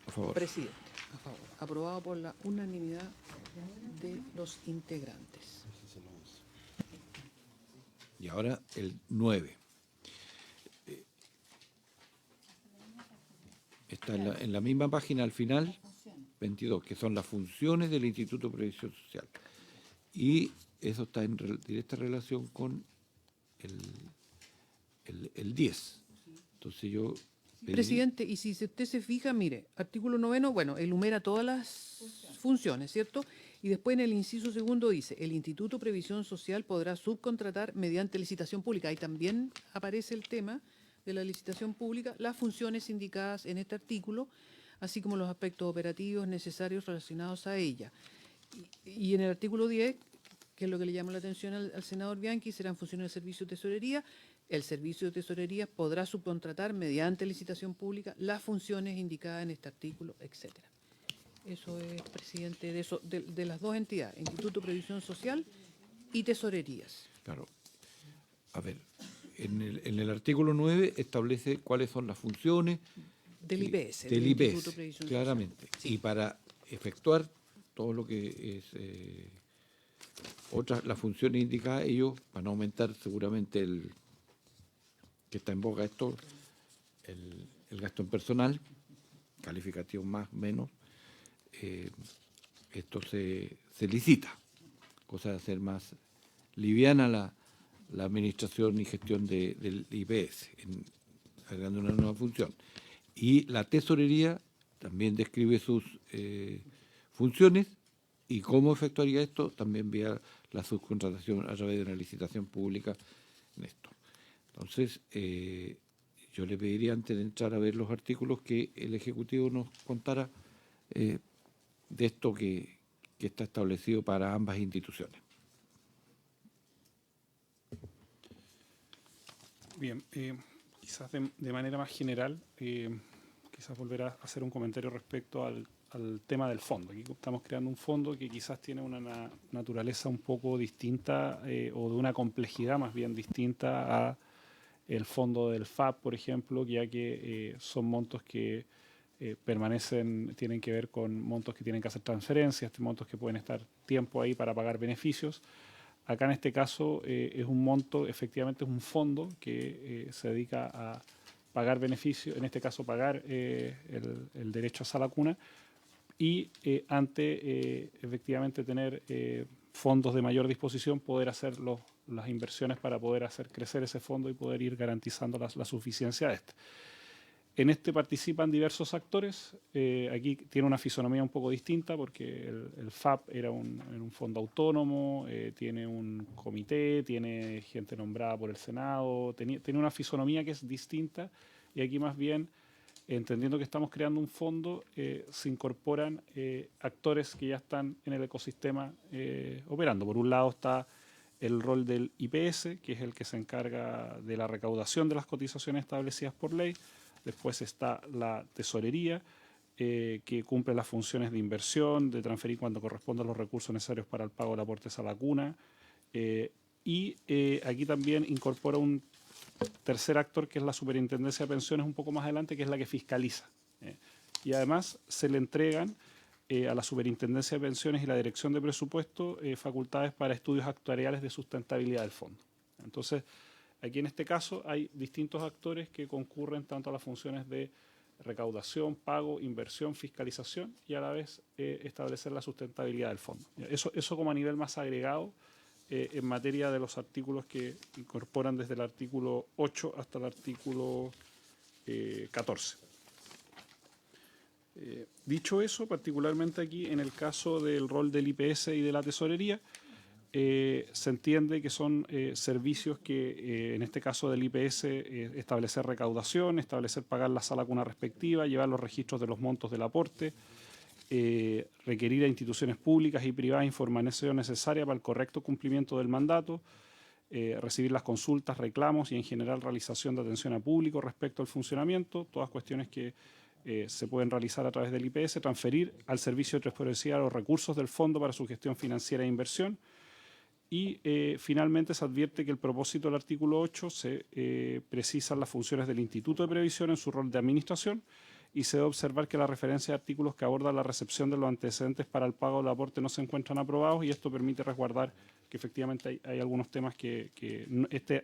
A favor. presidente, a favor. Aprobado por la unanimidad de los integrantes. Y ahora el 9. Está en la misma página al final, 22, que son las funciones del Instituto de Previsión Social. Y eso está en directa relación con el 10. Entonces yo... Presidente, y si usted se fija, mire, artículo 9, bueno, enumera todas las funciones, ¿cierto? Y después en el inciso segundo dice, el Instituto de Previsión Social podrá subcontratar mediante licitación pública. Ahí también aparece el tema de la licitación pública, las funciones indicadas en este artículo, así como los aspectos operativos necesarios relacionados a ella. Y en el artículo 10, que es lo que le llama la atención al senador Bianchi, serán funciones del servicio de tesorería. El servicio de tesorería podrá subcontratar mediante licitación pública las funciones indicadas en este artículo, etcétera. Eso es, presidente, de las dos entidades, Instituto de Previsión Social y Tesorerías. Claro. A ver, en el artículo 9 establece cuáles son las funciones Del IPS. del Instituto de IPS, Previsión claramente. Social. Sí. Y para efectuar todo lo que es las funciones indicadas, ellos van a aumentar seguramente que está en boga esto, el gasto en personal, calificativo más, menos, esto se licita, cosa de hacer más liviana la administración y gestión del IPS, agregando una nueva función. Y la tesorería también describe sus funciones y cómo efectuaría esto, también vía la subcontratación a través de una licitación pública en esto. Entonces, yo le pediría antes de entrar a ver los artículos que el Ejecutivo nos contara de esto que está establecido para ambas instituciones. Bien, quizás de manera más general, quizás volver a hacer un comentario respecto al tema del fondo. Aquí estamos creando un fondo que quizás tiene una naturaleza un poco distinta o de una complejidad más bien distinta a el fondo del FAP, por ejemplo, ya que son montos que permanecen, tienen que ver con montos que tienen que hacer transferencias, montos que pueden estar tiempo ahí para pagar beneficios. Acá en este caso es un monto, efectivamente es un fondo que se dedica a pagar beneficios, en este caso pagar el derecho a sala cuna y ante efectivamente tener fondos de mayor disposición, poder hacer las inversiones para poder hacer crecer ese fondo y poder ir garantizando la suficiencia de este. En este participan diversos actores. Aquí tiene una fisonomía un poco distinta porque el FAP era un fondo autónomo, tiene un comité, tiene gente nombrada por el Senado, tiene una fisonomía que es distinta y aquí más bien, entendiendo que estamos creando un fondo, se incorporan actores que ya están en el ecosistema operando. Por un lado está el rol del IPS, que es el que se encarga de la recaudación de las cotizaciones establecidas por ley. Después está la tesorería, que cumple las funciones de inversión, de transferir cuando correspondan los recursos necesarios para el pago de aportes a la cuna. Y aquí también incorpora un tercer actor, que es la Superintendencia de Pensiones, un poco más adelante, que es la que fiscaliza. Y además se le entregan a la Superintendencia de Pensiones y la Dirección de Presupuesto facultades para estudios actuariales de sustentabilidad del fondo. Entonces, aquí en este caso hay distintos actores que concurren tanto a las funciones de recaudación, pago, inversión, fiscalización y a la vez establecer la sustentabilidad del fondo. Eso como a nivel más agregado en materia de los artículos que incorporan desde el artículo 8 hasta el artículo 14. Dicho eso, particularmente aquí en el caso del rol del IPS y de la tesorería, se entiende que son servicios que, en este caso del IPS, establecer recaudación, establecer pagar la sala cuna respectiva, llevar los registros de los montos del aporte, requerir a instituciones públicas y privadas información necesaria para el correcto cumplimiento del mandato, recibir las consultas, reclamos y en general realización de atención a público respecto al funcionamiento, todas cuestiones que se pueden realizar a través del IPS, transferir al servicio de transparencia los recursos del fondo para su gestión financiera e inversión. Y finalmente se advierte que el propósito del artículo 8 se precisan las funciones del Instituto de Previsión en su rol de administración y se debe observar que la referencia de artículos que abordan la recepción de los antecedentes para el pago del aporte no se encuentran aprobados y esto permite resguardar que efectivamente hay algunos temas que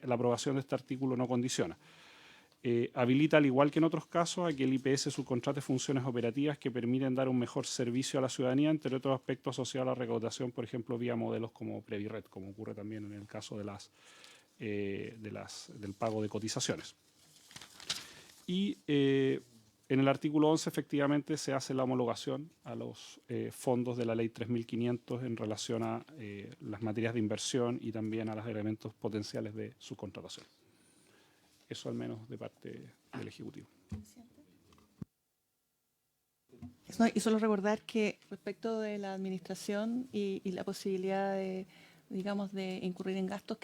la aprobación de este artículo no condiciona. Habilita, al igual que en otros casos, a que el IPS subcontrate funciones operativas que permiten dar un mejor servicio a la ciudadanía, entre otros aspectos asociados a la recaudación, por ejemplo, vía modelos como Previred, como ocurre también en el caso del pago de cotizaciones. Y en el artículo 11, efectivamente, se hace la homologación a los fondos de la Ley 3.500 en relación a las materias de inversión y también a los elementos potenciales de subcontratación. Eso al menos de parte del Ejecutivo. No, y solo recordar que respecto de la administración y la posibilidad de, digamos, de incurrir en gastos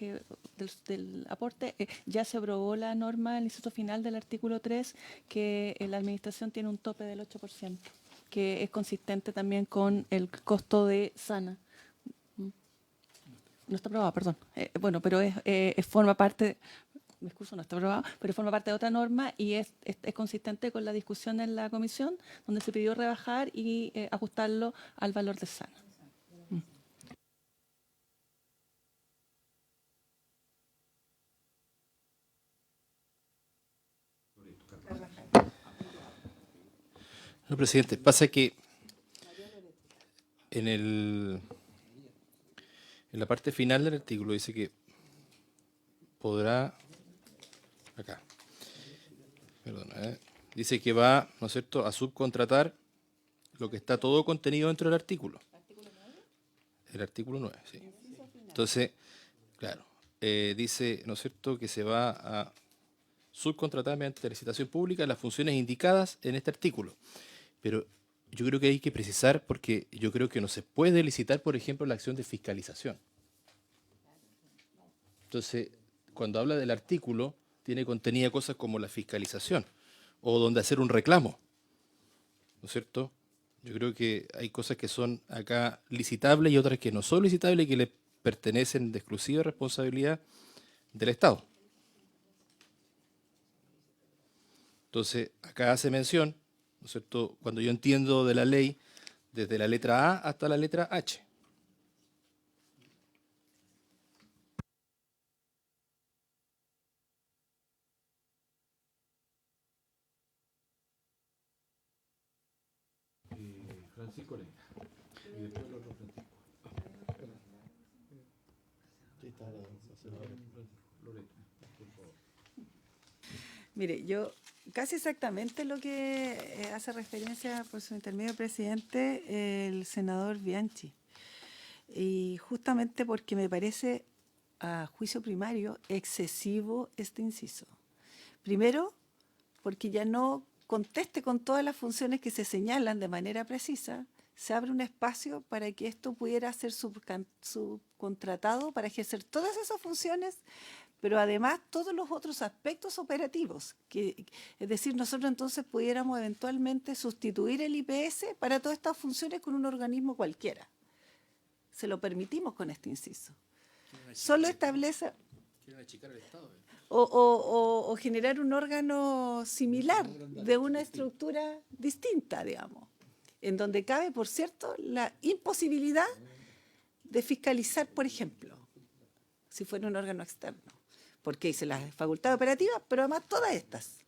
del aporte, ya se aprobó la norma del inciso final del artículo 3, que la administración tiene un tope del 8%, que es consistente también con el costo de Sana. No está aprobado, perdón. Bueno, pero forma parte... Mi discurso no está aprobado, pero forma parte de otra norma y es consistente con la discusión en la comisión, donde se pidió rebajar y ajustarlo al valor de Sana. No, presidente, pasa que en la parte final del artículo dice que podrá... Acá. Perdona, dice que va, ¿no es cierto?, a subcontratar lo que está todo contenido dentro del artículo. El artículo 9, sí. Entonces, claro, dice, ¿no es cierto?, que se va a subcontratar mediante licitación pública las funciones indicadas en este artículo. Pero yo creo que hay que precisar porque yo creo que no se puede licitar, por ejemplo, la acción de fiscalización. Entonces, cuando habla del artículo, tiene contenida cosas como la fiscalización o donde hacer un reclamo, ¿no es cierto? Yo creo que hay cosas que son acá licitables y otras que no son licitables y que le pertenecen de exclusiva responsabilidad del Estado. Entonces, acá hace mención, ¿no es cierto?, cuando yo entiendo de la ley, desde la letra A hasta la letra H. Francisco Lenca. Y después el otro Francisco. Mire, yo casi exactamente lo que hace referencia por su intermedio presidente el senador Bianchi. Y justamente porque me parece, a juicio primario, excesivo este inciso. Primero, porque ya no conteste con todas las funciones que se señalan de manera precisa, se abre un espacio para que esto pudiera ser subcontratado para ejercer todas esas funciones, pero además todos los otros aspectos operativos. Es decir, nosotros entonces pudiéramos eventualmente sustituir el IPS para todas estas funciones con un organismo cualquiera. Se lo permitimos con este inciso. Solo establece... Quieren achicar el Estado. O generar un órgano similar, de una estructura distinta, digamos, en donde cabe, por cierto, la imposibilidad de fiscalizar, por ejemplo, si fuera un órgano externo, porque dice las facultades operativas, pero además todas estas.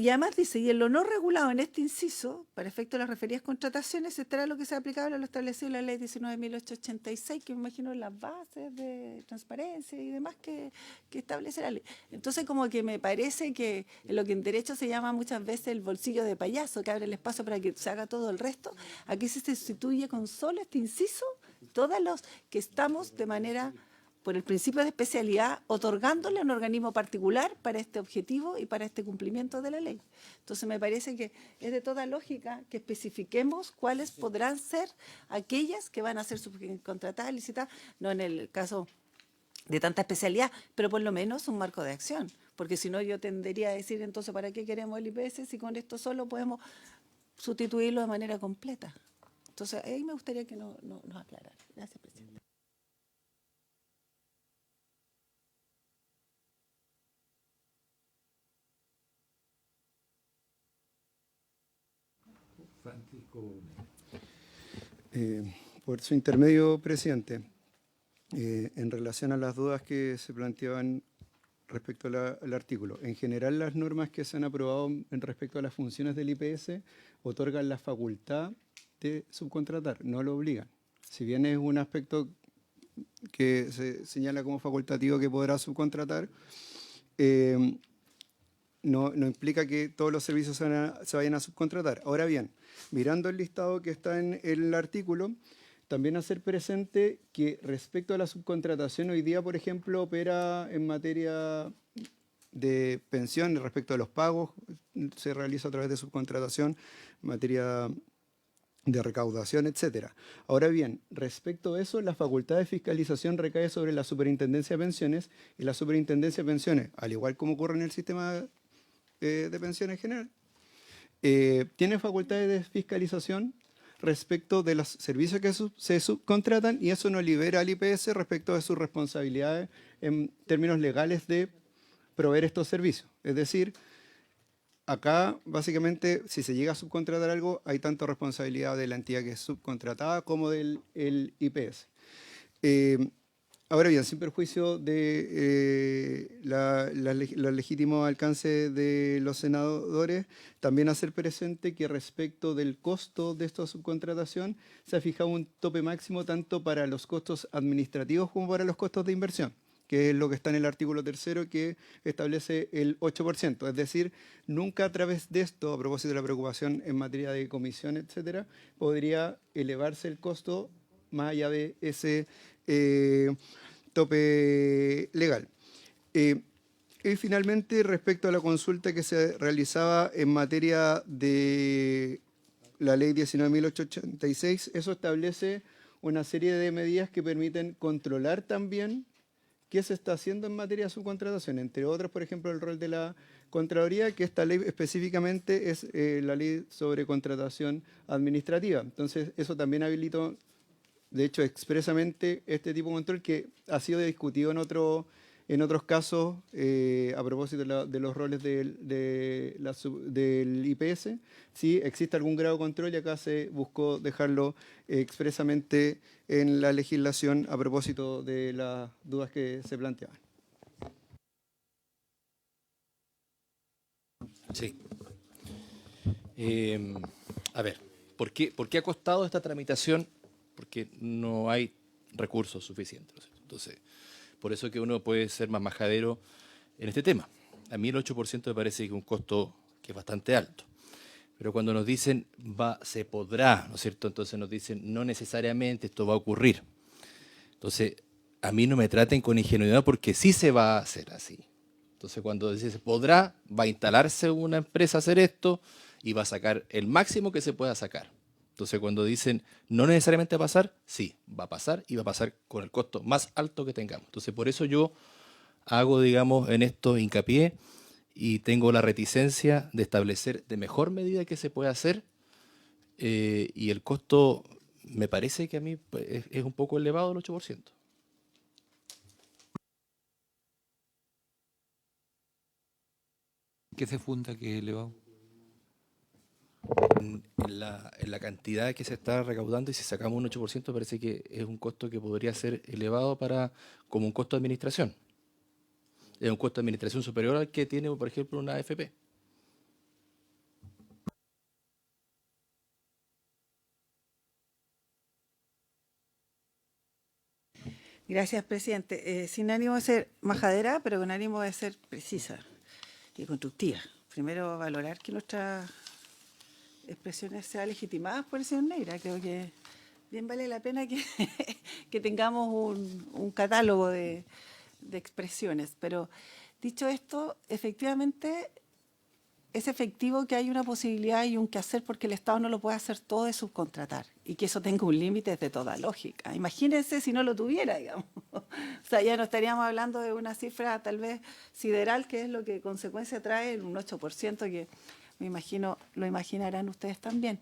Y además dice, y en lo no regulado en este inciso, para efecto de las referidas contrataciones, estará lo que sea aplicable a lo establecido en la ley 19.886, que me imagino las bases de transparencia y demás que establece la ley. Entonces, como que me parece que en lo que en derecho se llama muchas veces el bolsillo de payaso, que abre el espacio para que se haga todo el resto, aquí se sustituye con solo este inciso, todos los que estamos de manera, por el principio de especialidad, otorgándole a un organismo particular para este objetivo y para este cumplimiento de la ley. Entonces me parece que es de toda lógica que especifiquemos cuáles podrán ser aquellas que van a ser subcontratadas, licitadas, no en el caso de tanta especialidad, pero por lo menos un marco de acción, porque si no yo tendería a decir, entonces, ¿para qué queremos el IPS si con esto solo podemos sustituirlo de manera completa? Entonces ahí me gustaría que nos aclarara. Gracias, presidente. Francisco. Por su intermedio, presidente, en relación a las dudas que se planteaban respecto al artículo, en general las normas que se han aprobado en respecto a las funciones del IPS otorgan la facultad de subcontratar, no lo obligan. Si bien es un aspecto que se señala como facultativo que podrá subcontratar, no implica que todos los servicios se vayan a subcontratar. Ahora bien, mirando el listado que está en el artículo, también hacer presente que respecto a la subcontratación, hoy día, por ejemplo, opera en materia de pensiones, respecto a los pagos, se realiza a través de subcontratación, en materia de recaudación, etcétera. Ahora bien, respecto a eso, la facultad de fiscalización recae sobre la Superintendencia de Pensiones, y la Superintendencia de Pensiones, al igual como ocurre en el sistema de pensiones en general, tiene facultades de fiscalización respecto de los servicios que se subcontratan, y eso no libera al IPS respecto de sus responsabilidades en términos legales de proveer estos servicios. Es decir, acá básicamente si se llega a subcontratar algo, hay tanto responsabilidad de la entidad que es subcontratada como del IPS. Ahora bien, sin perjuicio de los legítimos alcances de los senadores, también hacer presente que respecto del costo de esta subcontratación se ha fijado un tope máximo tanto para los costos administrativos como para los costos de inversión, que es lo que está en el artículo 3º, que establece el 8%. Es decir, nunca a través de esto, a propósito de la preocupación en materia de comisión, etcétera, podría elevarse el costo más allá de ese tope legal. Y finalmente, respecto a la consulta que se realizaba en materia de la ley 19.886, eso establece una serie de medidas que permiten controlar también qué se está haciendo en materia de subcontratación, entre otras, por ejemplo, el rol de la Contraloría, que esta ley específicamente es la ley sobre contratación administrativa. Entonces, eso también habilitó, de hecho, expresamente este tipo de control que ha sido discutido en otros casos a propósito de los roles del IPS. Sí, existe algún grado de control y acá se buscó dejarlo expresamente en la legislación a propósito de las dudas que se planteaban. Sí. A ver, ¿por qué ha costado esta tramitación? Porque no hay recursos suficientes, ¿no es cierto? Entonces, por eso que uno puede ser más majadero en este tema. A mí el 8% me parece que es un costo que es bastante alto. Pero cuando nos dicen se podrá, ¿no es cierto? Entonces nos dicen no necesariamente esto va a ocurrir. Entonces, a mí no me traten con ingenuidad porque sí se va a hacer así. Entonces, cuando dice se podrá, va a instalarse una empresa a hacer esto y va a sacar el máximo que se pueda sacar. Entonces, cuando dicen no necesariamente va a pasar, sí, va a pasar y va a pasar con el costo más alto que tengamos. Entonces, por eso yo hago, digamos, en esto hincapié y tengo la reticencia de establecer de mejor medida que se puede hacer y el costo me parece que a mí es un poco elevado el 8%. ¿Qué se funda que es elevado? En la cantidad que se está recaudando, y si sacamos un 8%, parece que es un costo que podría ser elevado como un costo de administración. Es un costo de administración superior al que tiene, por ejemplo, una AFP. Gracias, presidente. Sin ánimo de ser majadera, pero con ánimo de ser precisa y constructiva. Primero, valorar que nuestras expresiones sean legitimadas por el señor Neira. Creo que bien vale la pena que, que tengamos un catálogo de expresiones. Pero dicho esto, efectivamente es efectivo que hay una posibilidad y un quehacer porque el Estado no lo puede hacer todo de subcontratar y que eso tenga un límite de toda lógica. Imagínense si no lo tuviera, digamos. O sea, ya no estaríamos hablando de una cifra tal vez sideral, que es lo que consecuencia trae un 8%, que me imagino, lo imaginarán ustedes también.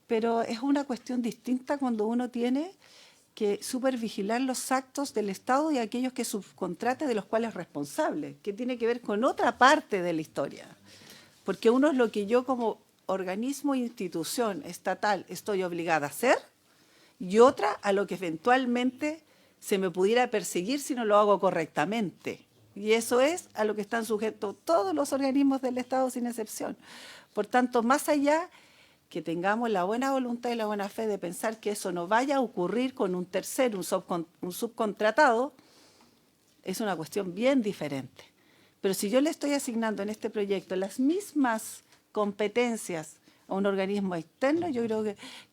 Pero es una cuestión distinta cuando uno tiene que supervigilar los actos del Estado y aquellos que subcontrate de los cuales es responsable, que tiene que ver con otra parte de la historia. Porque uno es lo que yo como organismo e institución estatal estoy obligada a hacer y otra a lo que eventualmente se me pudiera perseguir si no lo hago correctamente. Y eso es a lo que están sujetos todos los organismos del Estado sin excepción. Por tanto, más allá que tengamos la buena voluntad y la buena fe de pensar que eso no vaya a ocurrir con un tercero, un subcontratado, es una cuestión bien diferente. Pero si yo le estoy asignando en este proyecto las mismas competencias a un organismo externo, yo creo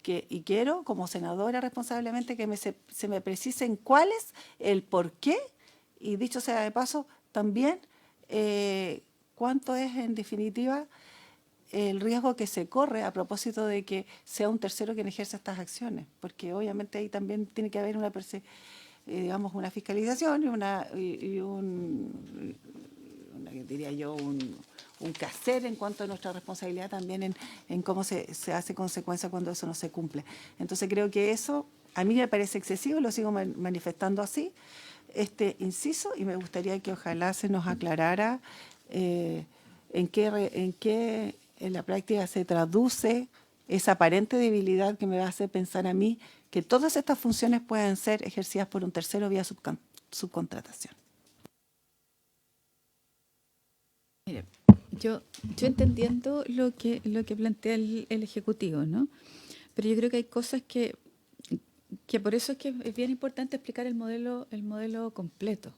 y quiero, como senadora responsablemente, que se me precisen cuál es el por qué, y dicho sea de paso, también cuánto es en definitiva el riesgo que se corre a propósito de que sea un tercero quien ejerza estas acciones, porque obviamente ahí también tiene que haber una fiscalización y diría yo, un quehacer en cuanto a nuestra responsabilidad también en cómo se hace consecuencia cuando eso no se cumple. Entonces creo que eso a mí me parece excesivo, lo sigo manifestando así, este inciso, y me gustaría que ojalá se nos aclarara en qué en la práctica se traduce esa aparente debilidad que me va a hacer pensar a mí que todas estas funciones pueden ser ejercidas por un tercero vía subcontratación. Mire, yo entendiendo lo que plantea el Ejecutivo, ¿no? Pero yo creo que hay cosas que por eso es que es bien importante explicar el modelo completo,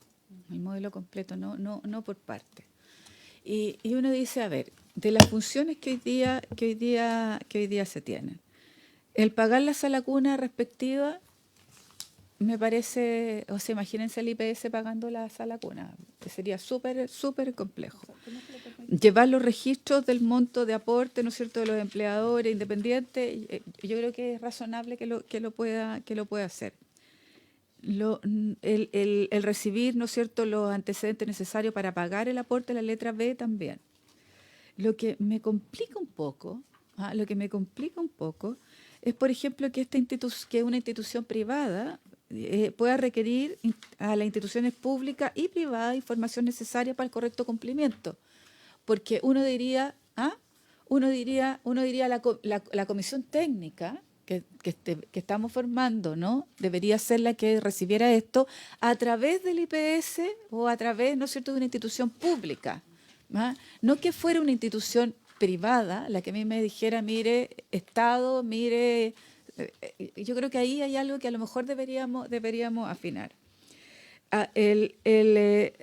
no por parte. Y uno dice, a ver, de las funciones que hoy día se tienen, el pagar la sala cuna respectiva me parece, o sea, imagínense el IPS pagando la sala cuna, que sería súper complejo. Llevar los registros del monto de aporte, ¿no es cierto?, de los empleadores independientes, yo creo que es razonable que lo pueda hacer. El recibir, ¿no es cierto?, los antecedentes necesarios para pagar el aporte, la letra B también. Lo que me complica un poco es, por ejemplo, que que una institución privada pueda requerir a las instituciones públicas y privadas información necesaria para el correcto cumplimiento. Porque uno diría la comisión técnica que estamos formando, ¿no?, debería ser la que recibiera esto a través del IPS o a través, ¿no es cierto?, de una institución pública. No que fuera una institución privada la que a mí me dijera, mire, Estado, mire. Yo creo que ahí hay algo que a lo mejor deberíamos afinar.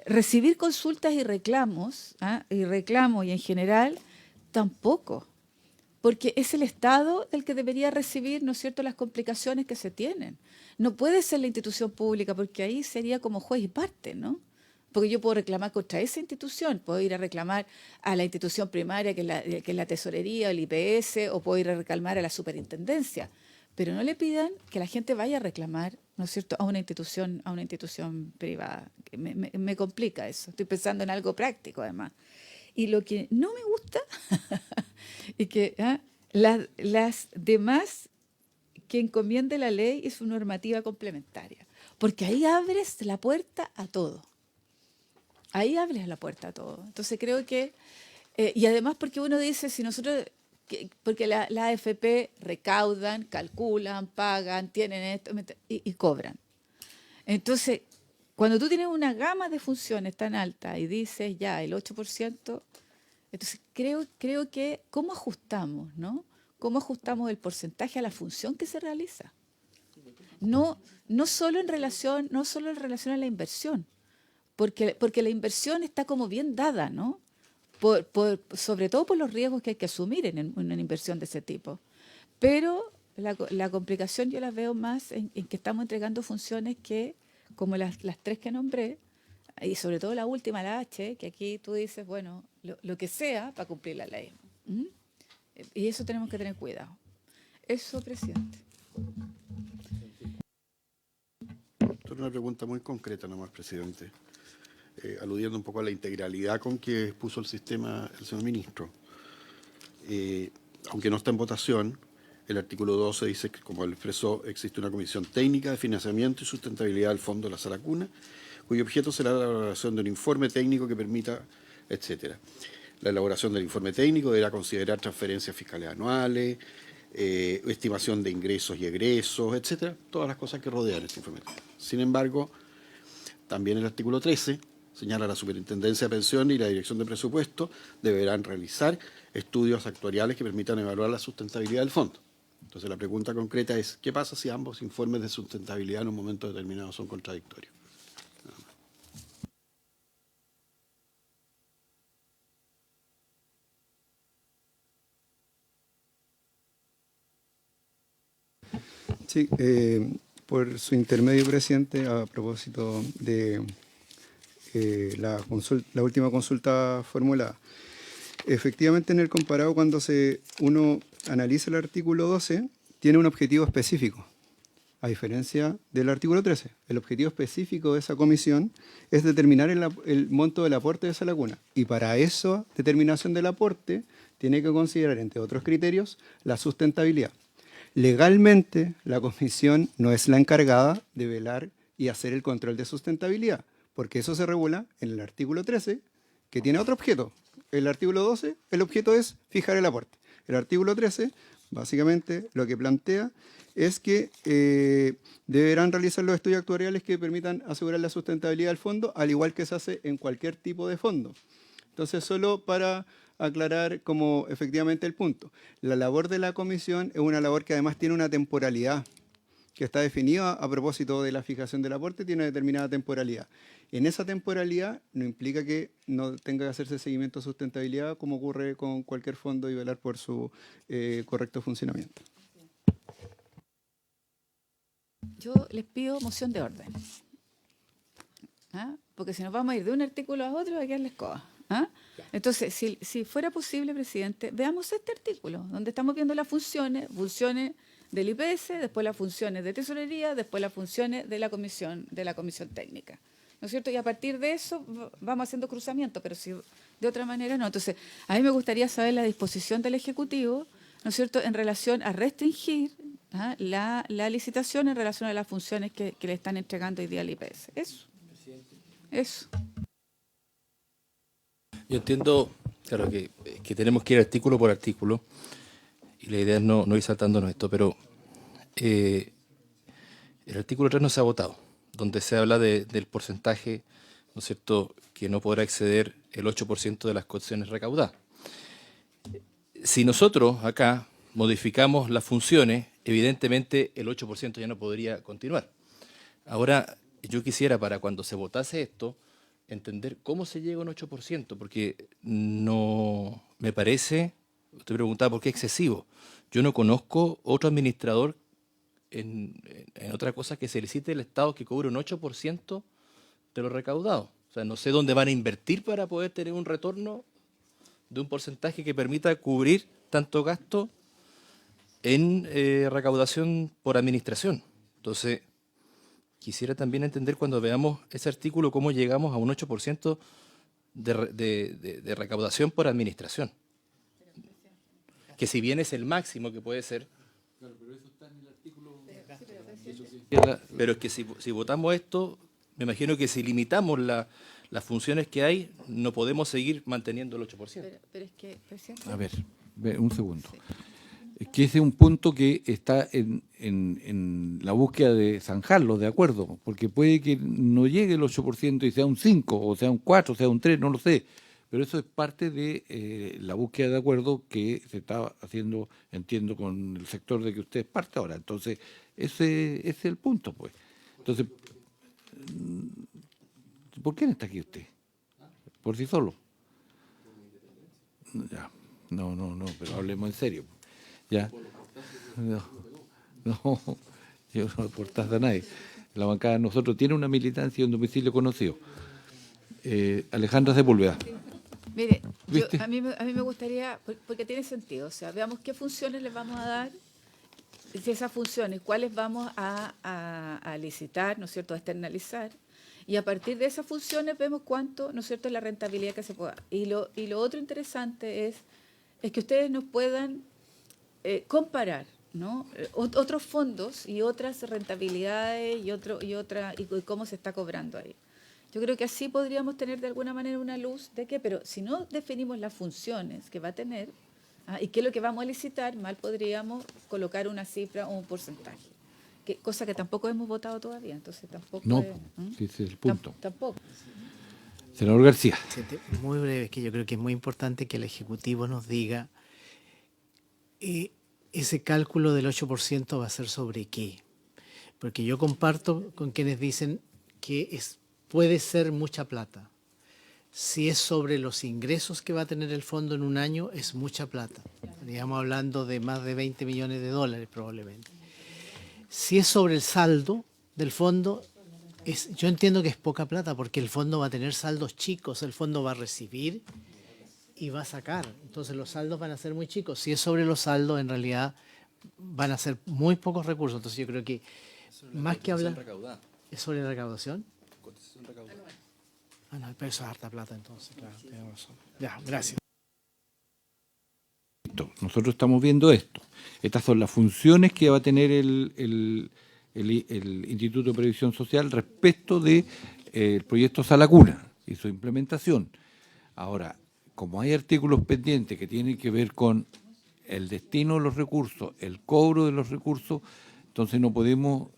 Recibir consultas y reclamos, y en general, tampoco, porque es el Estado el que debería recibir, ¿no es cierto?, las complicaciones que se tienen. No puede ser la institución pública, porque ahí sería como juez y parte, ¿no? Porque yo puedo reclamar contra esa institución, puedo ir a reclamar a la institución primaria, que es la tesorería, el IPS, o puedo ir a reclamar a la superintendencia. Pero no le pidan que la gente vaya a reclamar, ¿no es cierto?, a una institución privada. Me complica eso. Estoy pensando en algo práctico, además. Y lo que no me gusta es que las demás que encomiende la ley y su normativa complementaria. Porque ahí abres la puerta a todo. Entonces creo que, y además porque uno dice, si nosotros... porque la AFP recaudan, calculan, pagan, tienen esto y cobran. Entonces, cuando tú tienes una gama de funciones tan alta y dices ya el 8%, entonces creo que ¿cómo ajustamos, no? ¿Cómo ajustamos el porcentaje a la función que se realiza? No solo en relación a la inversión, porque la inversión está como bien dada, ¿no? Sobre todo por los riesgos que hay que asumir en una inversión de ese tipo. Pero la complicación yo la veo más en que estamos entregando funciones que, como las tres que nombré, y sobre todo la última, la H, que aquí tú dices, bueno, lo que sea para cumplir la ley. ¿Mm? Y eso tenemos que tener cuidado. Eso, presidente. Esto es una pregunta muy concreta nomás, presidente, aludiendo un poco a la integralidad con que puso el sistema el señor ministro. Aunque no está en votación, el artículo 12 dice que, como él expresó, existe una comisión técnica de financiamiento y sustentabilidad del Fondo de la Sala Cuna, cuyo objeto será la elaboración de un informe técnico que permita, etcétera. La elaboración del informe técnico deberá considerar transferencias fiscales anuales, estimación de ingresos y egresos, etcétera, todas las cosas que rodean este informe técnico. Sin embargo, también el artículo 13 señala la Superintendencia de Pensiones y la Dirección de Presupuesto deberán realizar estudios actuariales que permitan evaluar la sustentabilidad del fondo. Entonces, la pregunta concreta es, ¿qué pasa si ambos informes de sustentabilidad en un momento determinado son contradictorios? Sí, por su intermedio, presidente, a propósito de la última consulta formulada. Efectivamente, en el comparado, cuando uno analiza el artículo 12, tiene un objetivo específico, a diferencia del artículo 13. El objetivo específico de esa comisión es determinar el monto del aporte de esa laguna. Y para esa determinación del aporte, tiene que considerar, entre otros criterios, la sustentabilidad. Legalmente, la comisión no es la encargada de velar y hacer el control de sustentabilidad, porque eso se regula en el artículo 13, que tiene otro objeto. El artículo 12, el objeto es fijar el aporte. El artículo 13, básicamente, lo que plantea es que deberán realizar los estudios actuariales que permitan asegurar la sustentabilidad del fondo, al igual que se hace en cualquier tipo de fondo. Entonces, solo para aclarar como efectivamente el punto. La labor de la comisión es una labor que además tiene una temporalidad que está definida a propósito de la fijación del aporte, tiene una determinada temporalidad. En esa temporalidad no implica que no tenga que hacerse seguimiento de sustentabilidad como ocurre con cualquier fondo y velar por su correcto funcionamiento. Yo les pido moción de orden. ¿Ah? Porque si nos vamos a ir de un artículo a otro, va a quedar la escoba. ¿Ah? Entonces, si fuera posible, presidente, veamos este artículo, donde estamos viendo las funciones del IPS, después las funciones de tesorería, después las funciones de la comisión técnica. ¿No es cierto? Y a partir de eso vamos haciendo cruzamientos, pero si de otra manera no. Entonces, a mí me gustaría saber la disposición del Ejecutivo, ¿no es cierto?, en relación a restringir la licitación en relación a las funciones que le están entregando hoy día al IPS. Eso. Yo entiendo, claro, que tenemos que ir artículo por artículo y la idea es no ir saltándonos esto, pero el artículo 3 no se ha votado, donde se habla del porcentaje, ¿no es cierto?, que no podrá exceder el 8% de las cotizaciones recaudadas. Si nosotros acá modificamos las funciones, evidentemente el 8% ya no podría continuar. Ahora, yo quisiera, para cuando se votase esto, entender cómo se llega a un 8%, porque no me parece, usted preguntaba por qué excesivo. Yo no conozco otro administrador en otra cosa que se licite el Estado que cobre un 8% de lo recaudado. O sea, no sé dónde van a invertir para poder tener un retorno de un porcentaje que permita cubrir tanto gasto en recaudación por administración. Entonces, quisiera también entender cuando veamos ese artículo cómo llegamos a un 8% de recaudación por administración. Que si bien es el máximo que puede ser. Claro, pero eso está en el artículo. Pero es que si votamos esto, me imagino que si limitamos las funciones que hay, no podemos seguir manteniendo el 8%. Pero es que, presidente. A ver, un segundo. Sí. Es que ese es un punto que está en la búsqueda de zanjarlo, de acuerdo, porque puede que no llegue el 8% y sea un 5, o sea un 4, o sea un 3, no lo sé, Pero eso es parte de la búsqueda de acuerdo que se está haciendo, entiendo, con el sector de que usted es parte ahora. Entonces, ese es el punto, pues. Entonces, ¿por qué no está aquí usted? ¿Por sí solo? Ya. No, pero hablemos en serio. ¿Ya? No, yo no aportas a nadie. La bancada de nosotros tiene una militancia y un domicilio conocido. Alejandra Sepúlveda. Mire, ¿Viste? a mí me gustaría, porque tiene sentido, o sea, veamos qué funciones les vamos a dar, de esas funciones, cuáles vamos a licitar, ¿no es cierto?, a externalizar, y a partir de esas funciones vemos cuánto, ¿no es cierto?, es la rentabilidad que se pueda. Y lo otro interesante es que ustedes nos puedan comparar, ¿no?, otros fondos y otras rentabilidades y cómo se está cobrando ahí. Yo creo que así podríamos tener de alguna manera una luz de que, pero si no definimos las funciones que va a tener y qué es lo que vamos a licitar, mal podríamos colocar una cifra o un porcentaje. Cosa que tampoco hemos votado todavía, entonces tampoco No, es, ese es el punto. Tampoco. Senador García. Muy breve, es que yo creo que es muy importante que el Ejecutivo nos diga ese cálculo del 8% va a ser sobre qué. Porque yo comparto con quienes dicen que puede ser mucha plata. Si es sobre los ingresos que va a tener el fondo en un año, es mucha plata. Estaríamos hablando de más de 20 millones de dólares probablemente. Si es sobre el saldo del fondo, yo entiendo que es poca plata porque el fondo va a tener saldos chicos, el fondo va a recibir y va a sacar. Entonces los saldos van a ser muy chicos. Si es sobre los saldos, en realidad van a ser muy pocos recursos. Entonces yo creo que más que hablar... ¿Es sobre la recaudación? No, pero eso es harta plata entonces, claro, tenemos razón. Ya, gracias. Nosotros estamos viendo esto. Estas son las funciones que va a tener el Instituto de Previsión Social respecto del proyecto Sala Cuna y su implementación. Ahora, como hay artículos pendientes que tienen que ver con el destino de los recursos, el cobro de los recursos, entonces no podemos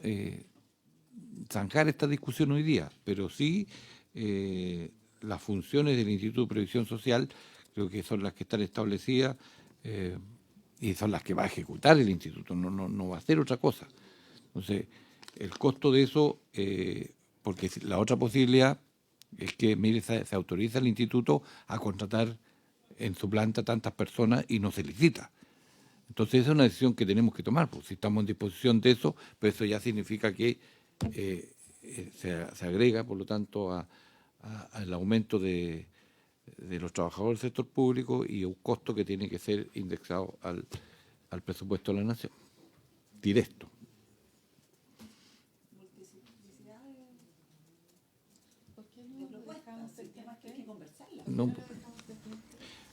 zanjar esta discusión hoy día, pero sí las funciones del Instituto de Previsión Social creo que son las que están establecidas y son las que va a ejecutar el Instituto, no va a hacer otra cosa. Entonces, el costo de eso, porque la otra posibilidad es que, mire, se autoriza al Instituto a contratar en su planta tantas personas y no se licita. Entonces, esa es una decisión que tenemos que tomar, pues, si estamos en disposición de eso, pero eso ya significa que se agrega, por lo tanto, al aumento de los trabajadores del sector público y un costo que tiene que ser indexado al presupuesto de la Nación, directo. No,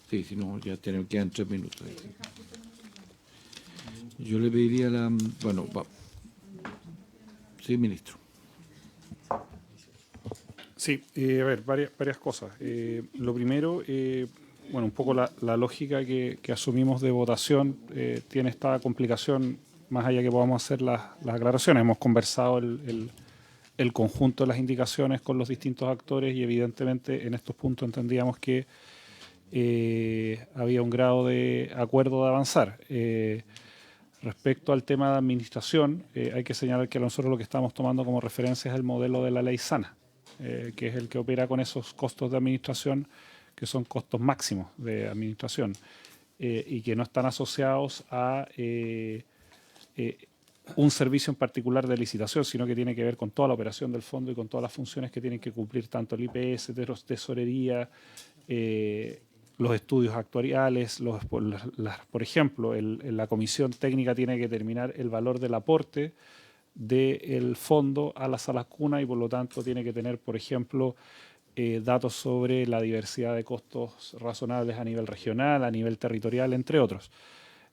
sí, si no, ya quedan 3 minutos. Yo le pediría sí, ministro. Sí, a ver, varias cosas. Lo primero, un poco la lógica que asumimos de votación tiene esta complicación, más allá que podamos hacer las aclaraciones. Hemos conversado el conjunto de las indicaciones con los distintos actores y evidentemente en estos puntos entendíamos que había un grado de acuerdo de avanzar. Respecto al tema de administración, hay que señalar que nosotros lo que estamos tomando como referencia es el modelo de la ley sana, que es el que opera con esos costos de administración, que son costos máximos de administración, y que no están asociados a un servicio en particular de licitación, sino que tiene que ver con toda la operación del fondo y con todas las funciones que tienen que cumplir tanto el IPS, tesorería, los estudios actuariales, por ejemplo, la comisión técnica tiene que determinar el valor del aporte del fondo a las salas cuna y por lo tanto tiene que tener, por ejemplo, datos sobre la diversidad de costos razonables a nivel regional, a nivel territorial, entre otros.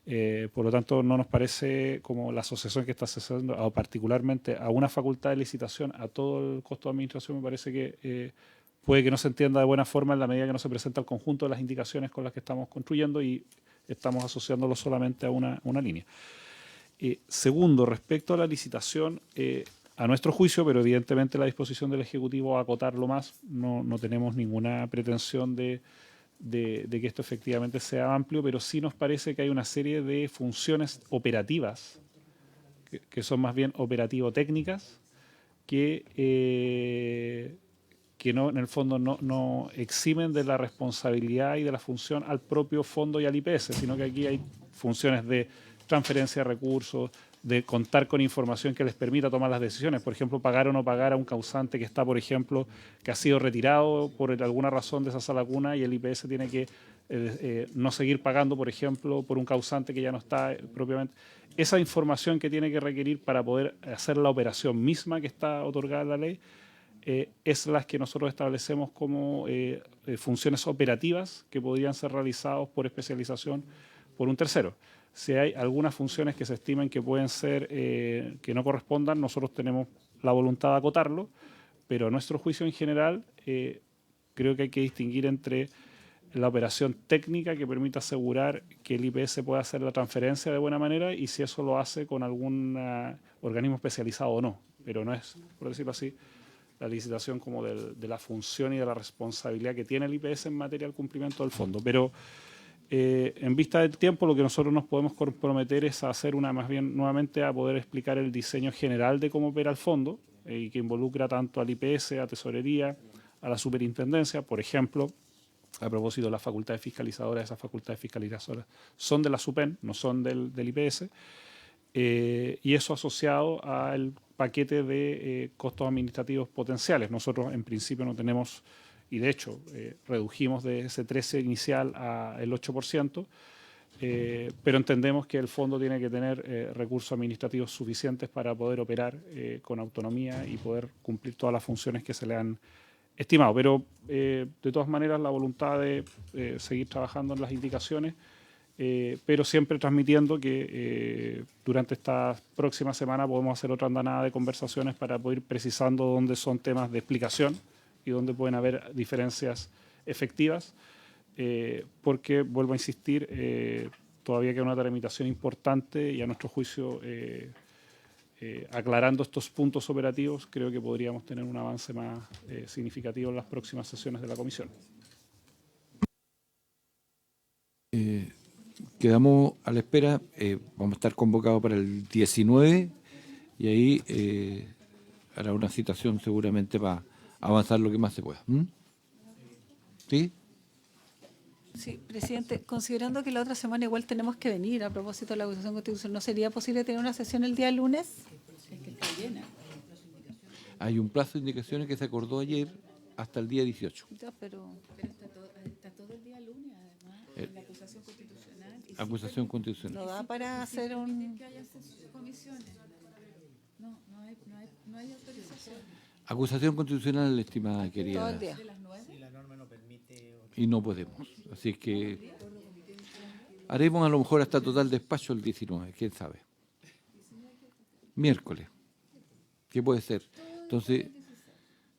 Por lo tanto, no nos parece como la asociación que está asociando, o particularmente a una facultad de licitación, a todo el costo de administración, me parece que puede que no se entienda de buena forma en la medida que no se presenta el conjunto de las indicaciones con las que estamos construyendo y estamos asociándolo solamente a una línea. Segundo, respecto a la licitación, a nuestro juicio, pero evidentemente la disposición del Ejecutivo a acotarlo más, no tenemos ninguna pretensión de de que esto efectivamente sea amplio, pero sí nos parece que hay una serie de funciones operativas, que son más bien operativo-técnicas, que no, en el fondo no eximen de la responsabilidad y de la función al propio fondo y al IPS, sino que aquí hay funciones de transferencia de recursos, de contar con información que les permita tomar las decisiones. Por ejemplo, pagar o no pagar a un causante que está, por ejemplo, que ha sido retirado por alguna razón de esa sala cuna y el IPS tiene que no seguir pagando, por ejemplo, por un causante que ya no está propiamente. Esa información que tiene que requerir para poder hacer la operación misma que está otorgada en la ley es las que nosotros establecemos como funciones operativas que podrían ser realizadas por especialización por un tercero. Si hay algunas funciones que se estiman que pueden ser, que no correspondan, nosotros tenemos la voluntad de acotarlo, pero a nuestro juicio en general creo que hay que distinguir entre la operación técnica que permita asegurar que el IPS pueda hacer la transferencia de buena manera y si eso lo hace con algún organismo especializado o no, pero no es, por decirlo así, la licitación como de la función y de la responsabilidad que tiene el IPS en materia del cumplimiento del fondo. Pero en vista del tiempo, lo que nosotros nos podemos comprometer es a hacer más bien nuevamente a poder explicar el diseño general de cómo opera el fondo y que involucra tanto al IPS, a Tesorería, a la Superintendencia, por ejemplo. A propósito de las facultades fiscalizadoras, esas facultades fiscalizadoras son de la SUPEN, no son del IPS, y eso asociado al paquete de costos administrativos potenciales. Nosotros en principio no tenemos, y de hecho redujimos de ese 13% inicial al 8%, pero entendemos que el fondo tiene que tener recursos administrativos suficientes para poder operar con autonomía y poder cumplir todas las funciones que se le han estimado, pero de todas maneras la voluntad de seguir trabajando en las indicaciones, pero siempre transmitiendo que durante esta próxima semana podemos hacer otra andanada de conversaciones para poder ir precisando dónde son temas de explicación y dónde pueden haber diferencias efectivas, porque, vuelvo a insistir, todavía queda una tramitación importante y a nuestro juicio aclarando estos puntos operativos, creo que podríamos tener un avance más significativo en las próximas sesiones de la comisión. Quedamos a la espera, vamos a estar convocados para el 19 y ahí hará una citación seguramente para avanzar lo que más se pueda. ¿Sí? Sí, presidente, considerando que la otra semana igual tenemos que venir a propósito de la acusación constitucional, ¿no sería posible tener una sesión el día lunes? Es que está llena. Hay un plazo de indicaciones que se acordó ayer hasta el día 18. Ya, pero Está todo el día lunes, además, la acusación constitucional. Y Acusación constitucional. no da para hacer un... que haya comisiones. No hay autorización. Acusación constitucional, estimada querida. todo el día. ¿De las 9? Y no podemos. Así es que haremos a lo mejor hasta total despacho el 19, quién sabe. Miércoles. ¿Qué puede ser? Entonces,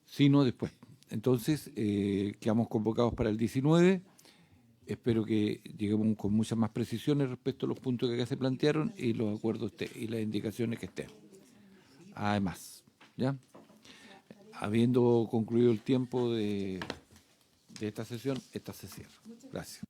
si no, después. Entonces, quedamos convocados para el 19. Espero que lleguemos con muchas más precisiones respecto a los puntos que acá se plantearon y los acuerdos y las indicaciones que estén. Además, ¿ya? Habiendo concluido el tiempo de esta sesión, esta se cierra. Gracias.